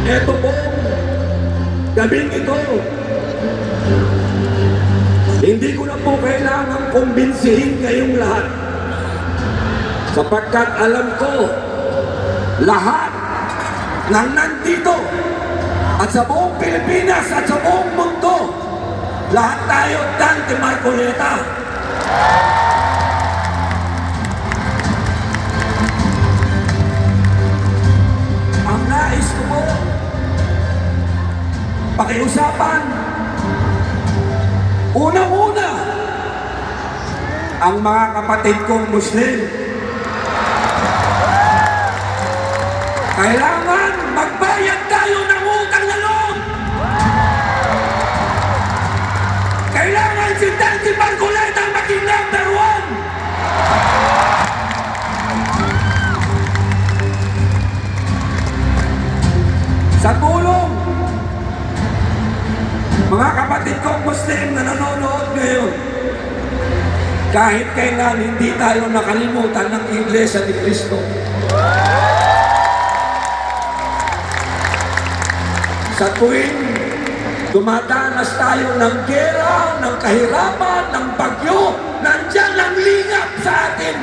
Ito po, gabing ito, hindi ko na po kailangan kumbinsihin kayong lahat. Sapagkat alam ko, lahat ng nandito at sa buong Pilipinas at sa buong mundo, lahat tayo Dante Marcoleta. Ang nais ko po, pakiusapan, unang-una, ang mga kapatid kong Muslim. Kailangan dahil si Dante Marcoleta ang maging number 1. Sa tulong, mga kapatid kong Muslim na nanonood ngayon, kahit kailan hindi tayo nakalimutan ng Iglesia ni Cristo. Sa tuwing dumadanas tayo ng gera, ng kahirapan, ng bagyo, nandiyan ang lingap sa atin.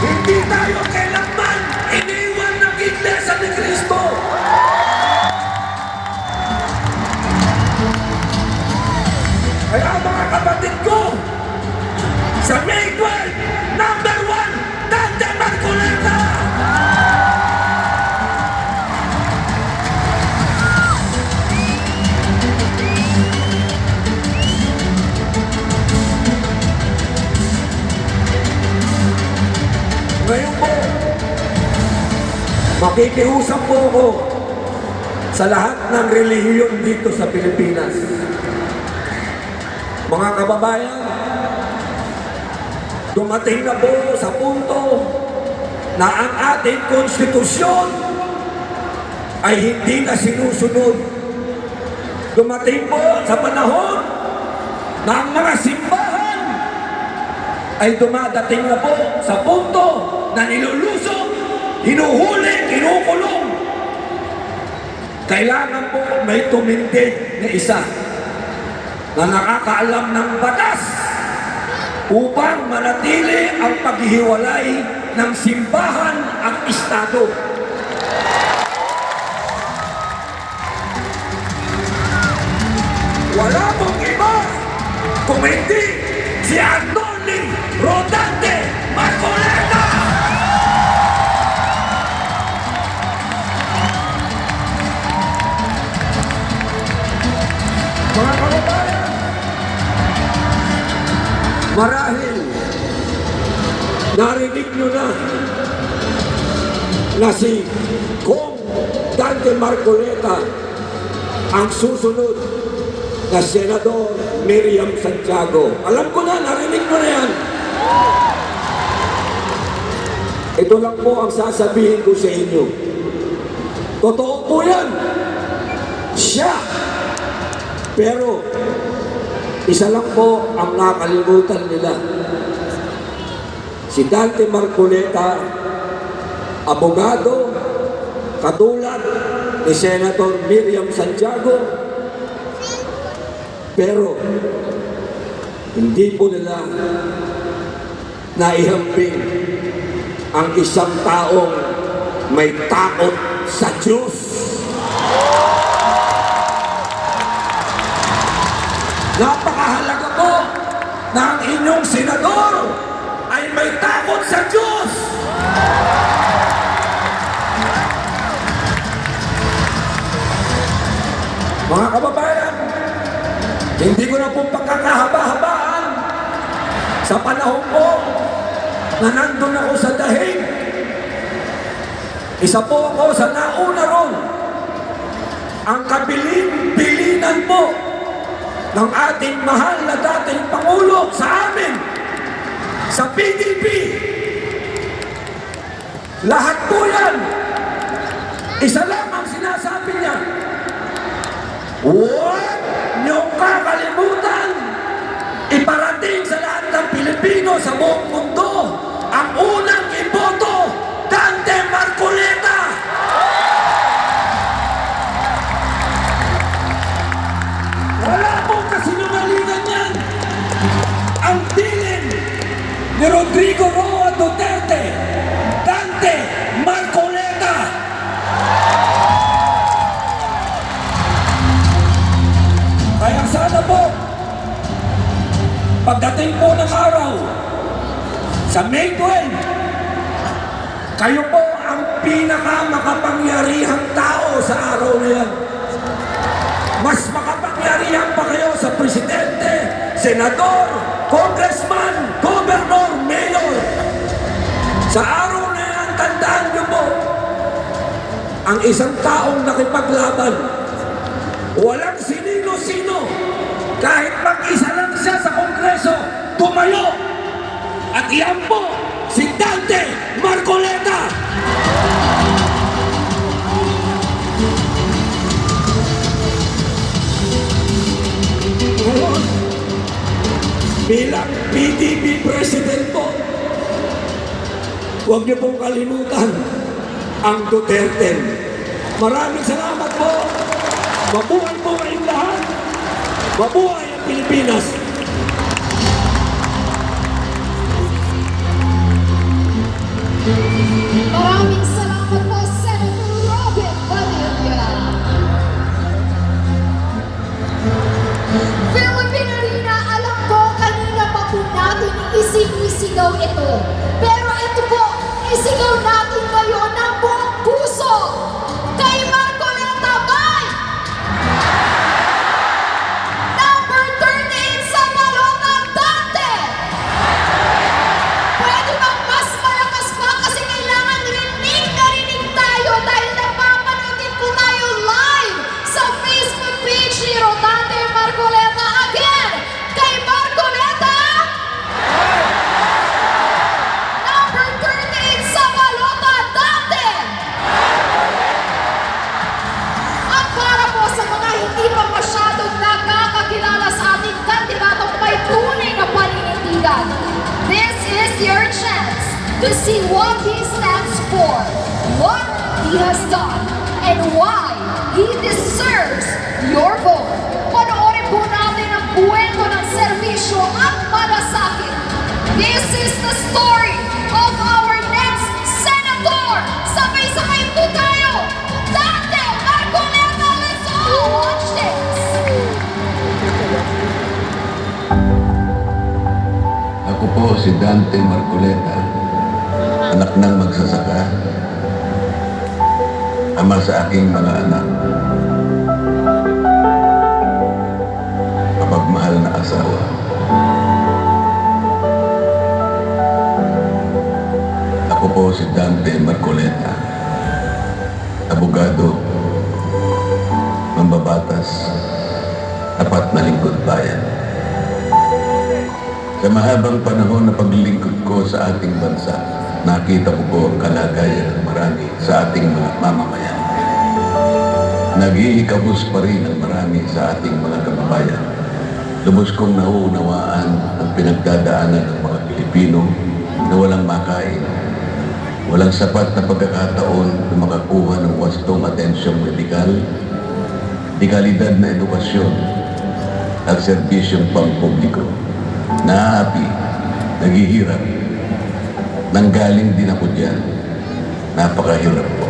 Hindi tayo kailanman iniwan ng Iglesia ni Cristo. Kaya mga kapatid ko, sa May 12, number 1, Dante Marcoleta! Ngayon po, makikiusap po ako sa lahat ng relihiyon dito sa Pilipinas. Mga kababayan, dumating na po sa punto na ang ating konstitusyon ay hindi na sinusunod. Dumating po sa panahon na ang mga simbahan ay dumadating na po sa punto na nilulusog, hinuhuli, kinukulong. Kailangan po may tumindig na isa na nakakaalam ng batas upang manatili ang paghihiwalay ng simbahan at Estado. Wala pong iba kung hindi si Anthony Rodante Marcoleta! Mga kababayan, marahil narinig nyo na si Kong Dante Marcoleta ang susunod na Senador Miriam Santiago. Alam ko na, narinig mo na yan. Ito lang po ang sasabihin ko sa inyo. Totoo po yan. Siya. Pero, isa lang po ang nakalimutan nila. Si Dante Marcoleta, abogado, katulad ni Senator Miriam Santiago, pero hindi po nila naihambing ang isang taong may takot sa Diyos. Napakahalaga po na ang inyong senador ay may takot sa Diyos. Mga kababayan, hindi ko na po pagkakahaba-habaan sa panahon ko na nandun ako sa dahig. Isa po ako sa nauna ron. Ang kabilin-bilinan po ng ating mahal na dating Pangulo sa amin, sa PDP. Lahat po yan. Isa lang ang sinasabi niya. Huwag niyong kakalimutan iparating sa lahat ng Pilipino sa buong mundo ang unang iboto, Dante Marcoleta. Wala pong kasinungalingan yan. Ang dilin ni Rodrigo Roa Duterte, Dante Marcoleta. Kaya sana po, pagdating po ng araw, sa May 12, kayo po ang pinakamakapangyarihang tao sa araw na yan. Mas makapangyarihan pa kayo sa presidente, senador, congressman, governor, mayor. Sa araw na yan, tandaan niyo po, ang isang taong nakipaglaban Walang sinino-sino, kahit mag-isa lang siya sa Kongreso, tumayo. At iyan po, si Dante Marcoleta. Ngayon, bilang PDP President po, huwag niyo pong kalimutan ang Duterte. Maraming salamat po. Mabuhay po kayong lahat. Mabuhay ang Pilipinas. Maraming salamat po, Senator Robin Padilla. Philippine Arena, alam ko kanina pa po natin isinisigaw ito. Pero ito po, isigaw natin ngayon ng buong puso. Kay Marcoleta Bay! Number 38 sa Balota Dante! Pwede bang mas malakas pa kasi kailangan rinig na rinig tayo dahil napapanood din po tayo live sa Facebook page ni Rodante Marcoleta. Again, kay Marcoleta! Number 38 sa Balota Dante! At para po sa mga hindi pa masyadong nakakakilala sa ating kandidatong may tunay na paninindigan, this is your chance to see what he stands for, what he has done, and why he deserves your vote. Panoorin po natin ang kwento ng serbisyo at malasakit. This is the story of our next senator. Sabay-sabay po tayo. Dante Marcoleta, let's all watch this. Ako po si Dante Marcoleta, anak ng magsasaka, ama sa aking mga anak, mapagmahal na asawa. Ako po si Dante Marcoleta, abogado, mambabatas, tapat na lingkod bayan. Sa mahabang panahon na paglilingkod ko sa ating bansa, nakita ko po ang kalagayan ng marami sa ating mga mamamayan. Nag-iikabos pa rin ang marami sa ating mga kababayan. Lubos kong nauunawaan ang pinagdadaanan ng mga Pilipino na walang makain, walang sapat na pagkakataon na makakuha ng wastong atensyong medikal, di kalidad na edukasyon at serbisyong pampubliko. Naapi, naghihirap, nanggaling din ako dyan. Napakahirap po.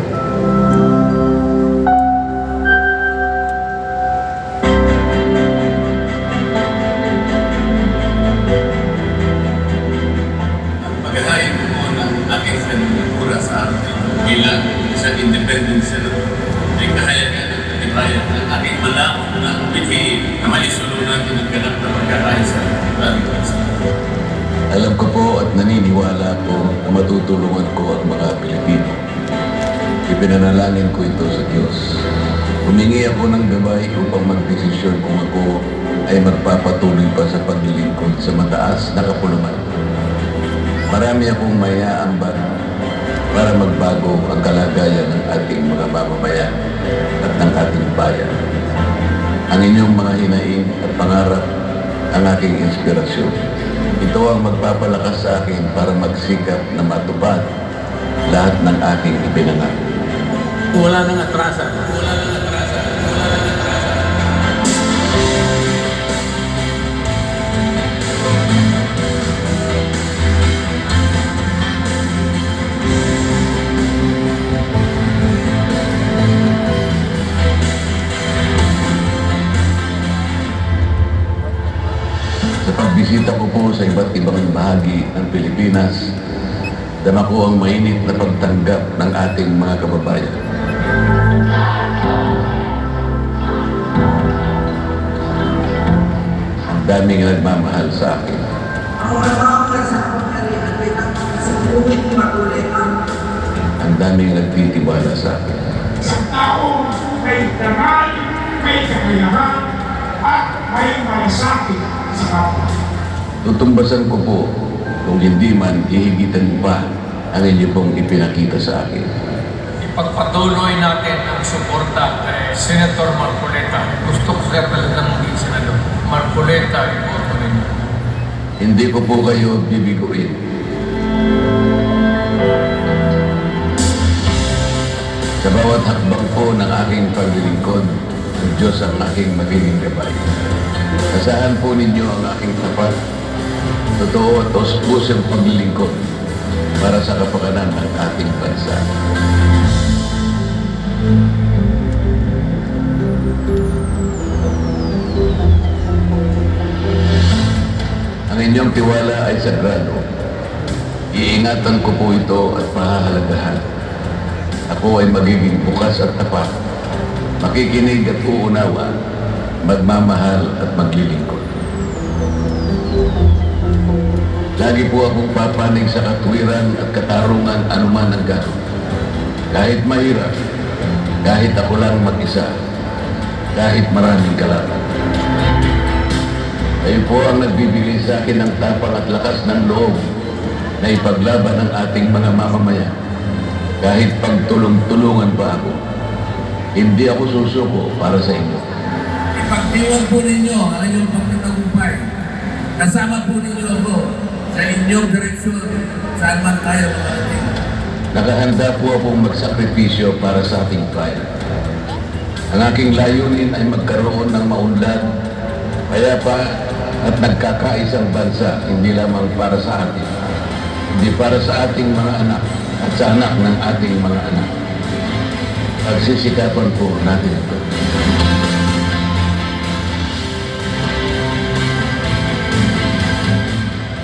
Paghahain ko po ng aking senadura sa atin bilang isang independent senator ay kahayagan at katibayan ng ating malawak na bithiin na malisulunan natin ang ganap na pagkakain sa ating bansa. Alam ko po at naniniwala po na matutulungan ko ang mga Pilipino. Ipinanalangin ko ito sa Diyos. Humingi ako ng gabay upang magdesisyon kung ako ay magpapatuloy pa sa paglilingkod sa mataas na kapuluman. Marami akong maya-ambag para magbago ang kalagayan ng ating mga mamamayan at ng ating bayan. Ang inyong mga hinaing at pangarap ang aking inspirasyon. Ito ang magpapalakas sa akin para magsikap na matupad lahat ng aking ipinangarap. Wala nang atrasan. Wala nang atrasan. Wala nang atrasan. Sa pagbisita ko po sa iba't ibang bahagi ng Pilipinas, dama ko ang mainit na pagtanggap ng ating mga kababayan. Ang daming nagmamahal sa akin. Ang daming nagtitiwala sa akin. Sa taong may damay, may kakayahan. tutumbasan ko po kung hindi man ihigitan pa ang inyo pong ipinakita sa akin. Ipagpatuloy natin ang suporta kay Senator Marcoleta. Gusto ko siya talaga maging senador. Marcoleta, iboto ninyo. Hindi ko po kayo bibiguin. Sa bawat hakbang po ng aking paglilingkod, ang Diyos ang aking magiging gabay. Asahan po ninyo ang aking tapat, totoo at pusong paglilingkod para sa kapakanan ng ating bansa. Ang inyong tiwala ay sagrado. Iingatan ko po ito at pahahalagahan. Ako ay magiging bukas at tapat, makikinig at uunawa, magmamahal at maglilingkod. Lagi po akong papanig sa katwiran at katarungan anuman ang gano'n. Kahit mahirap, kahit ako lang mag-isa, kahit maraming kalaban. Kayo po ang nagbibigay sa akin ng tapang at lakas ng loob na ipaglaban ang ating mga mamamayan. Kahit pagtulong-tulungan pa ako, hindi ako susuko para sa inyo. Ipagdiwang po ninyo ang inyong pagtatagumpay. Kasama po ninyo ako sa inyong direksyon saan man tayo makarating. Nakahanda po akong magsakripisyo para sa ating bayan. Ang aking layunin ay magkaroon ng maunlad, payapa at nagkakaisang bansa, hindi lamang para sa atin, hindi para sa ating mga anak at sa anak ng ating mga anak. Pagsisikapan po natin ito.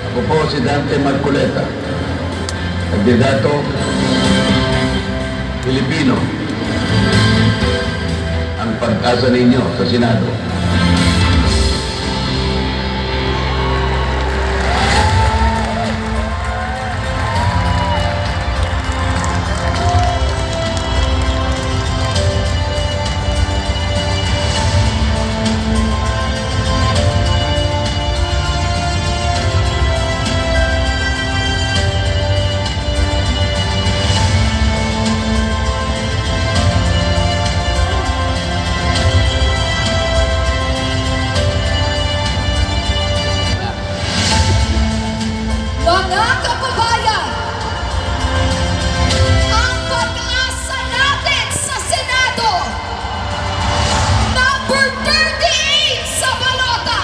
Ako po si Dante Marcoleta, kandidato Pilipino. Ang pag-asa ninyo sa Senado. Mga kababayan, ang pag-asa natin sa Senado, number 38 sa balota,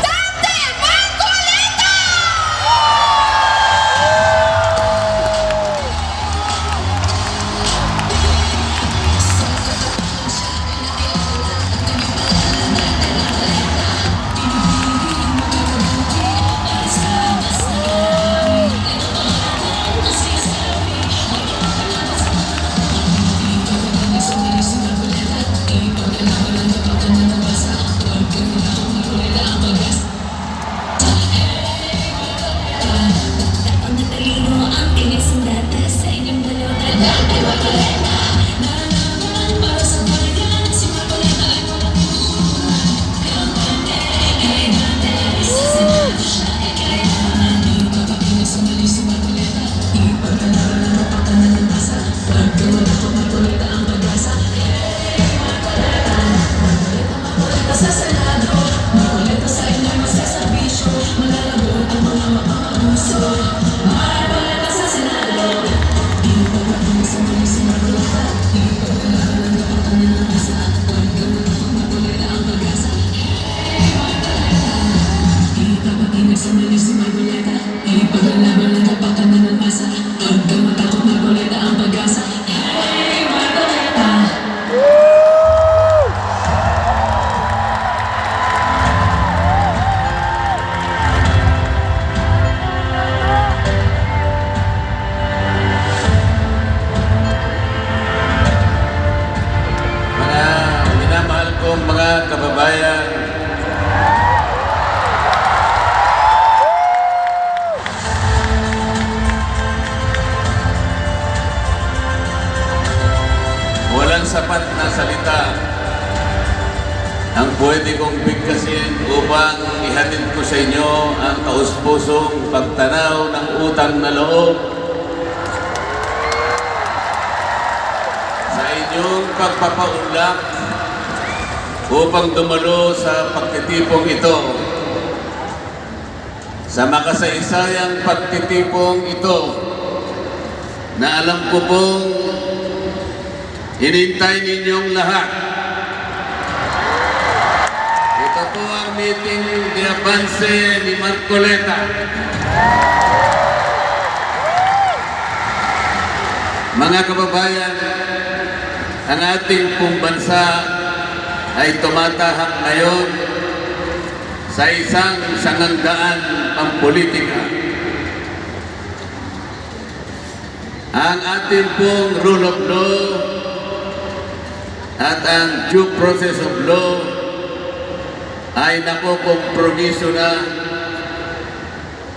Dante Marcoleta! Mga kababayan, walang sapat na salita ang pwede kong bigkasin upang ihatid ko sa inyo ang taus-pusong pagtanaw ng utang na loob sa inyong pagpapaunlak upang dumalo sa pagtitipong ito. Sa makasaysayang pagtitipong ito na alam ko pong hinintay ninyong lahat. Ito po ang meeting de avance ni Marcoleta. Mga kababayan, ang ating pong bansa ay tumatahak ngayon sa isang sangandaan pampolitika. Ang ating pong rule of law at ang due process of law ay nakokompromiso na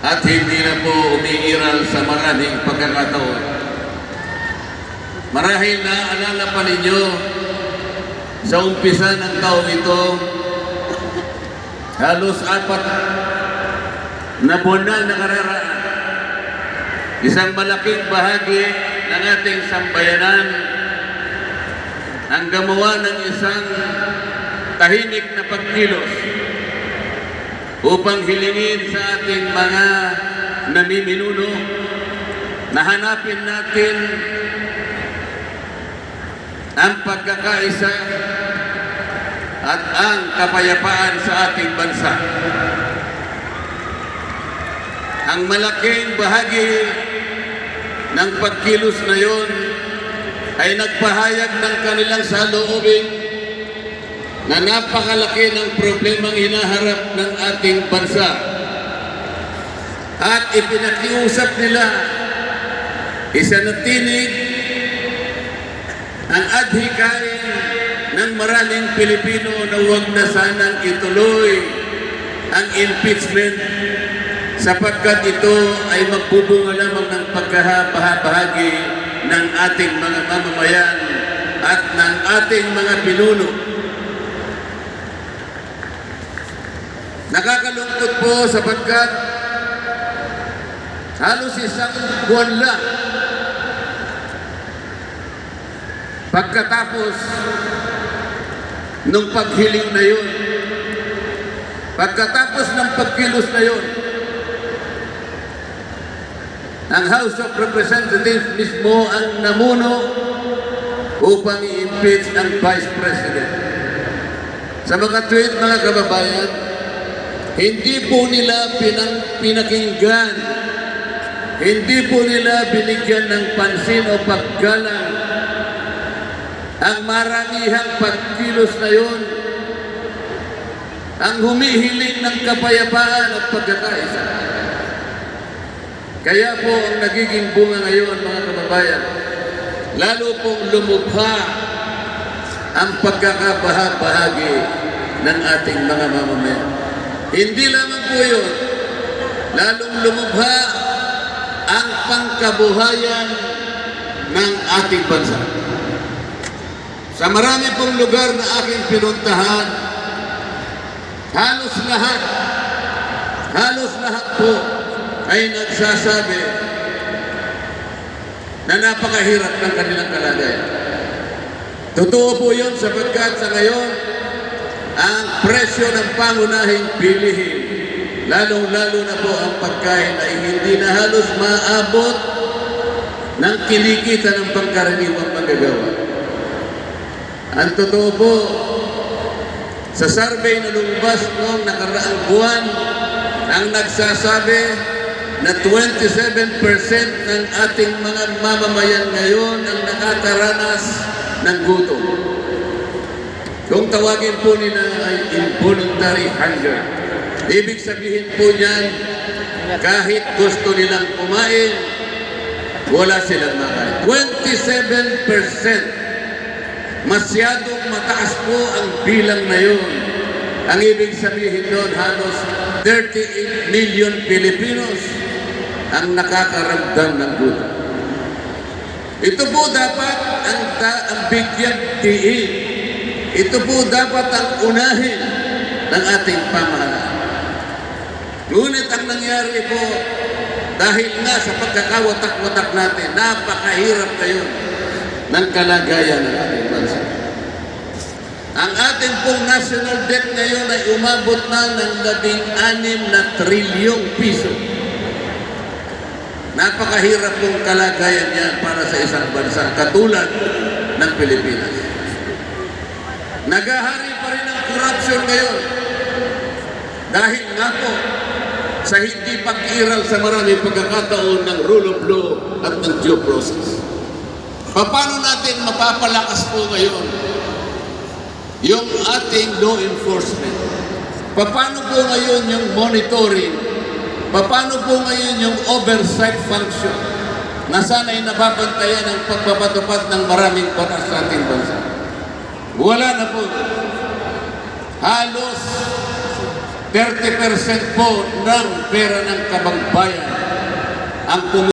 at hindi na po umiiral sa maraming pagkakataon. Marahil na alala pa ninyo sa umpisa ng taong ito, halos 4 na buwan na nakararaan, isang malaking bahagi ng ating sambayanan ang gumawa ng isang tahimik na pagkilos upang hilingin sa ating mga namiminuno na hanapin natin ang pagkakaisa at ang kapayapaan sa ating bansa. Ang malaking bahagi ng pagkilos na yon ay nagpahayag ng kanilang saloobin na napakalaki ng problemang hinaharap ng ating bansa. At ipinakiusap nila, isanatinig ang adhikain ng maraming Pilipino na huwag na sanang ituloy ang impeachment sapagkat ito ay magbubunga lamang ng pagkahabahagi ng ating mga mamamayan at ng ating mga pinuno. Nakakalungkot po sapagkat halos isang buwan lang pagkatapos nung paghiling na yun, pagkatapos ng pagkilos na yun, ang House of Representatives mismo ang namuno upang i-impeach ang Vice President. Sa mga tweet, mga kababayan, hindi po nila pinakinggan, hindi po nila binigyan ng pansin o paggalang ang maramihang pagkilos na yun, ang humihiling ng kapayapaan at pagkakaisa. Kaya po ang nagiging bunga ngayon, mga kababayan, lalo pong lumubha ang pagkakabahabahagi ng ating mga mamamayan. Hindi lamang po yun, lalong lumubha ang pangkabuhayan ng ating bansa. Sa marami pong lugar na aking pinuntahan, halos lahat po ay nagsasabi na napakahirap ng kanilang kalagayan. Totoo po yun sapagkat sa ngayon, ang presyo ng pangunahing bilihin, lalong-lalo na po ang pagkain ay hindi na halos maabot ng kinikita ng pangkaraniwang manggagawa. Ang totoo po, sa survey na lumabas noong nakaraang buwan, ang nagsasabi na 27% ng ating mga mamamayan ngayon ang nakakaranas ng gutom. Kung tawagin po nila ay involuntary hunger. Ibig sabihin po niyan, kahit gusto nilang kumain, wala silang makain. 27%. Masyadong mataas po ang bilang na yun. Ang ibig sabihin doon, halos 38 million Filipinos ang nakakaramdam ng gutom. Ito po dapat ang bigyan diin Ito po dapat ang unahin ng ating pamahalaan. Ngunit ang nangyari po, dahil nga sa pagkakawatak-watak natin, napakahirap ngayon ng kalagayan ng ating bansa. Ang ating pong national debt ngayon ay umabot na ng 16 na trilyong piso. Napakahirap pong kalagayan yan para sa isang bansa katulad ng Pilipinas. Nagahari pa rin ang corruption ngayon dahil nga po sa hindi pag-iral sa maraming pagkakataon ng rule of law at ng due process. Paano natin mapapalakas po ngayon yung ating law enforcement? Paano po ngayon yung monitoring? Paano po ngayon yung oversight function na sana'y nababantayan ang pagpapatupad ng maraming batas sa ating bansa? Wala na po. Halos 30% po ng pera ng kababayan ang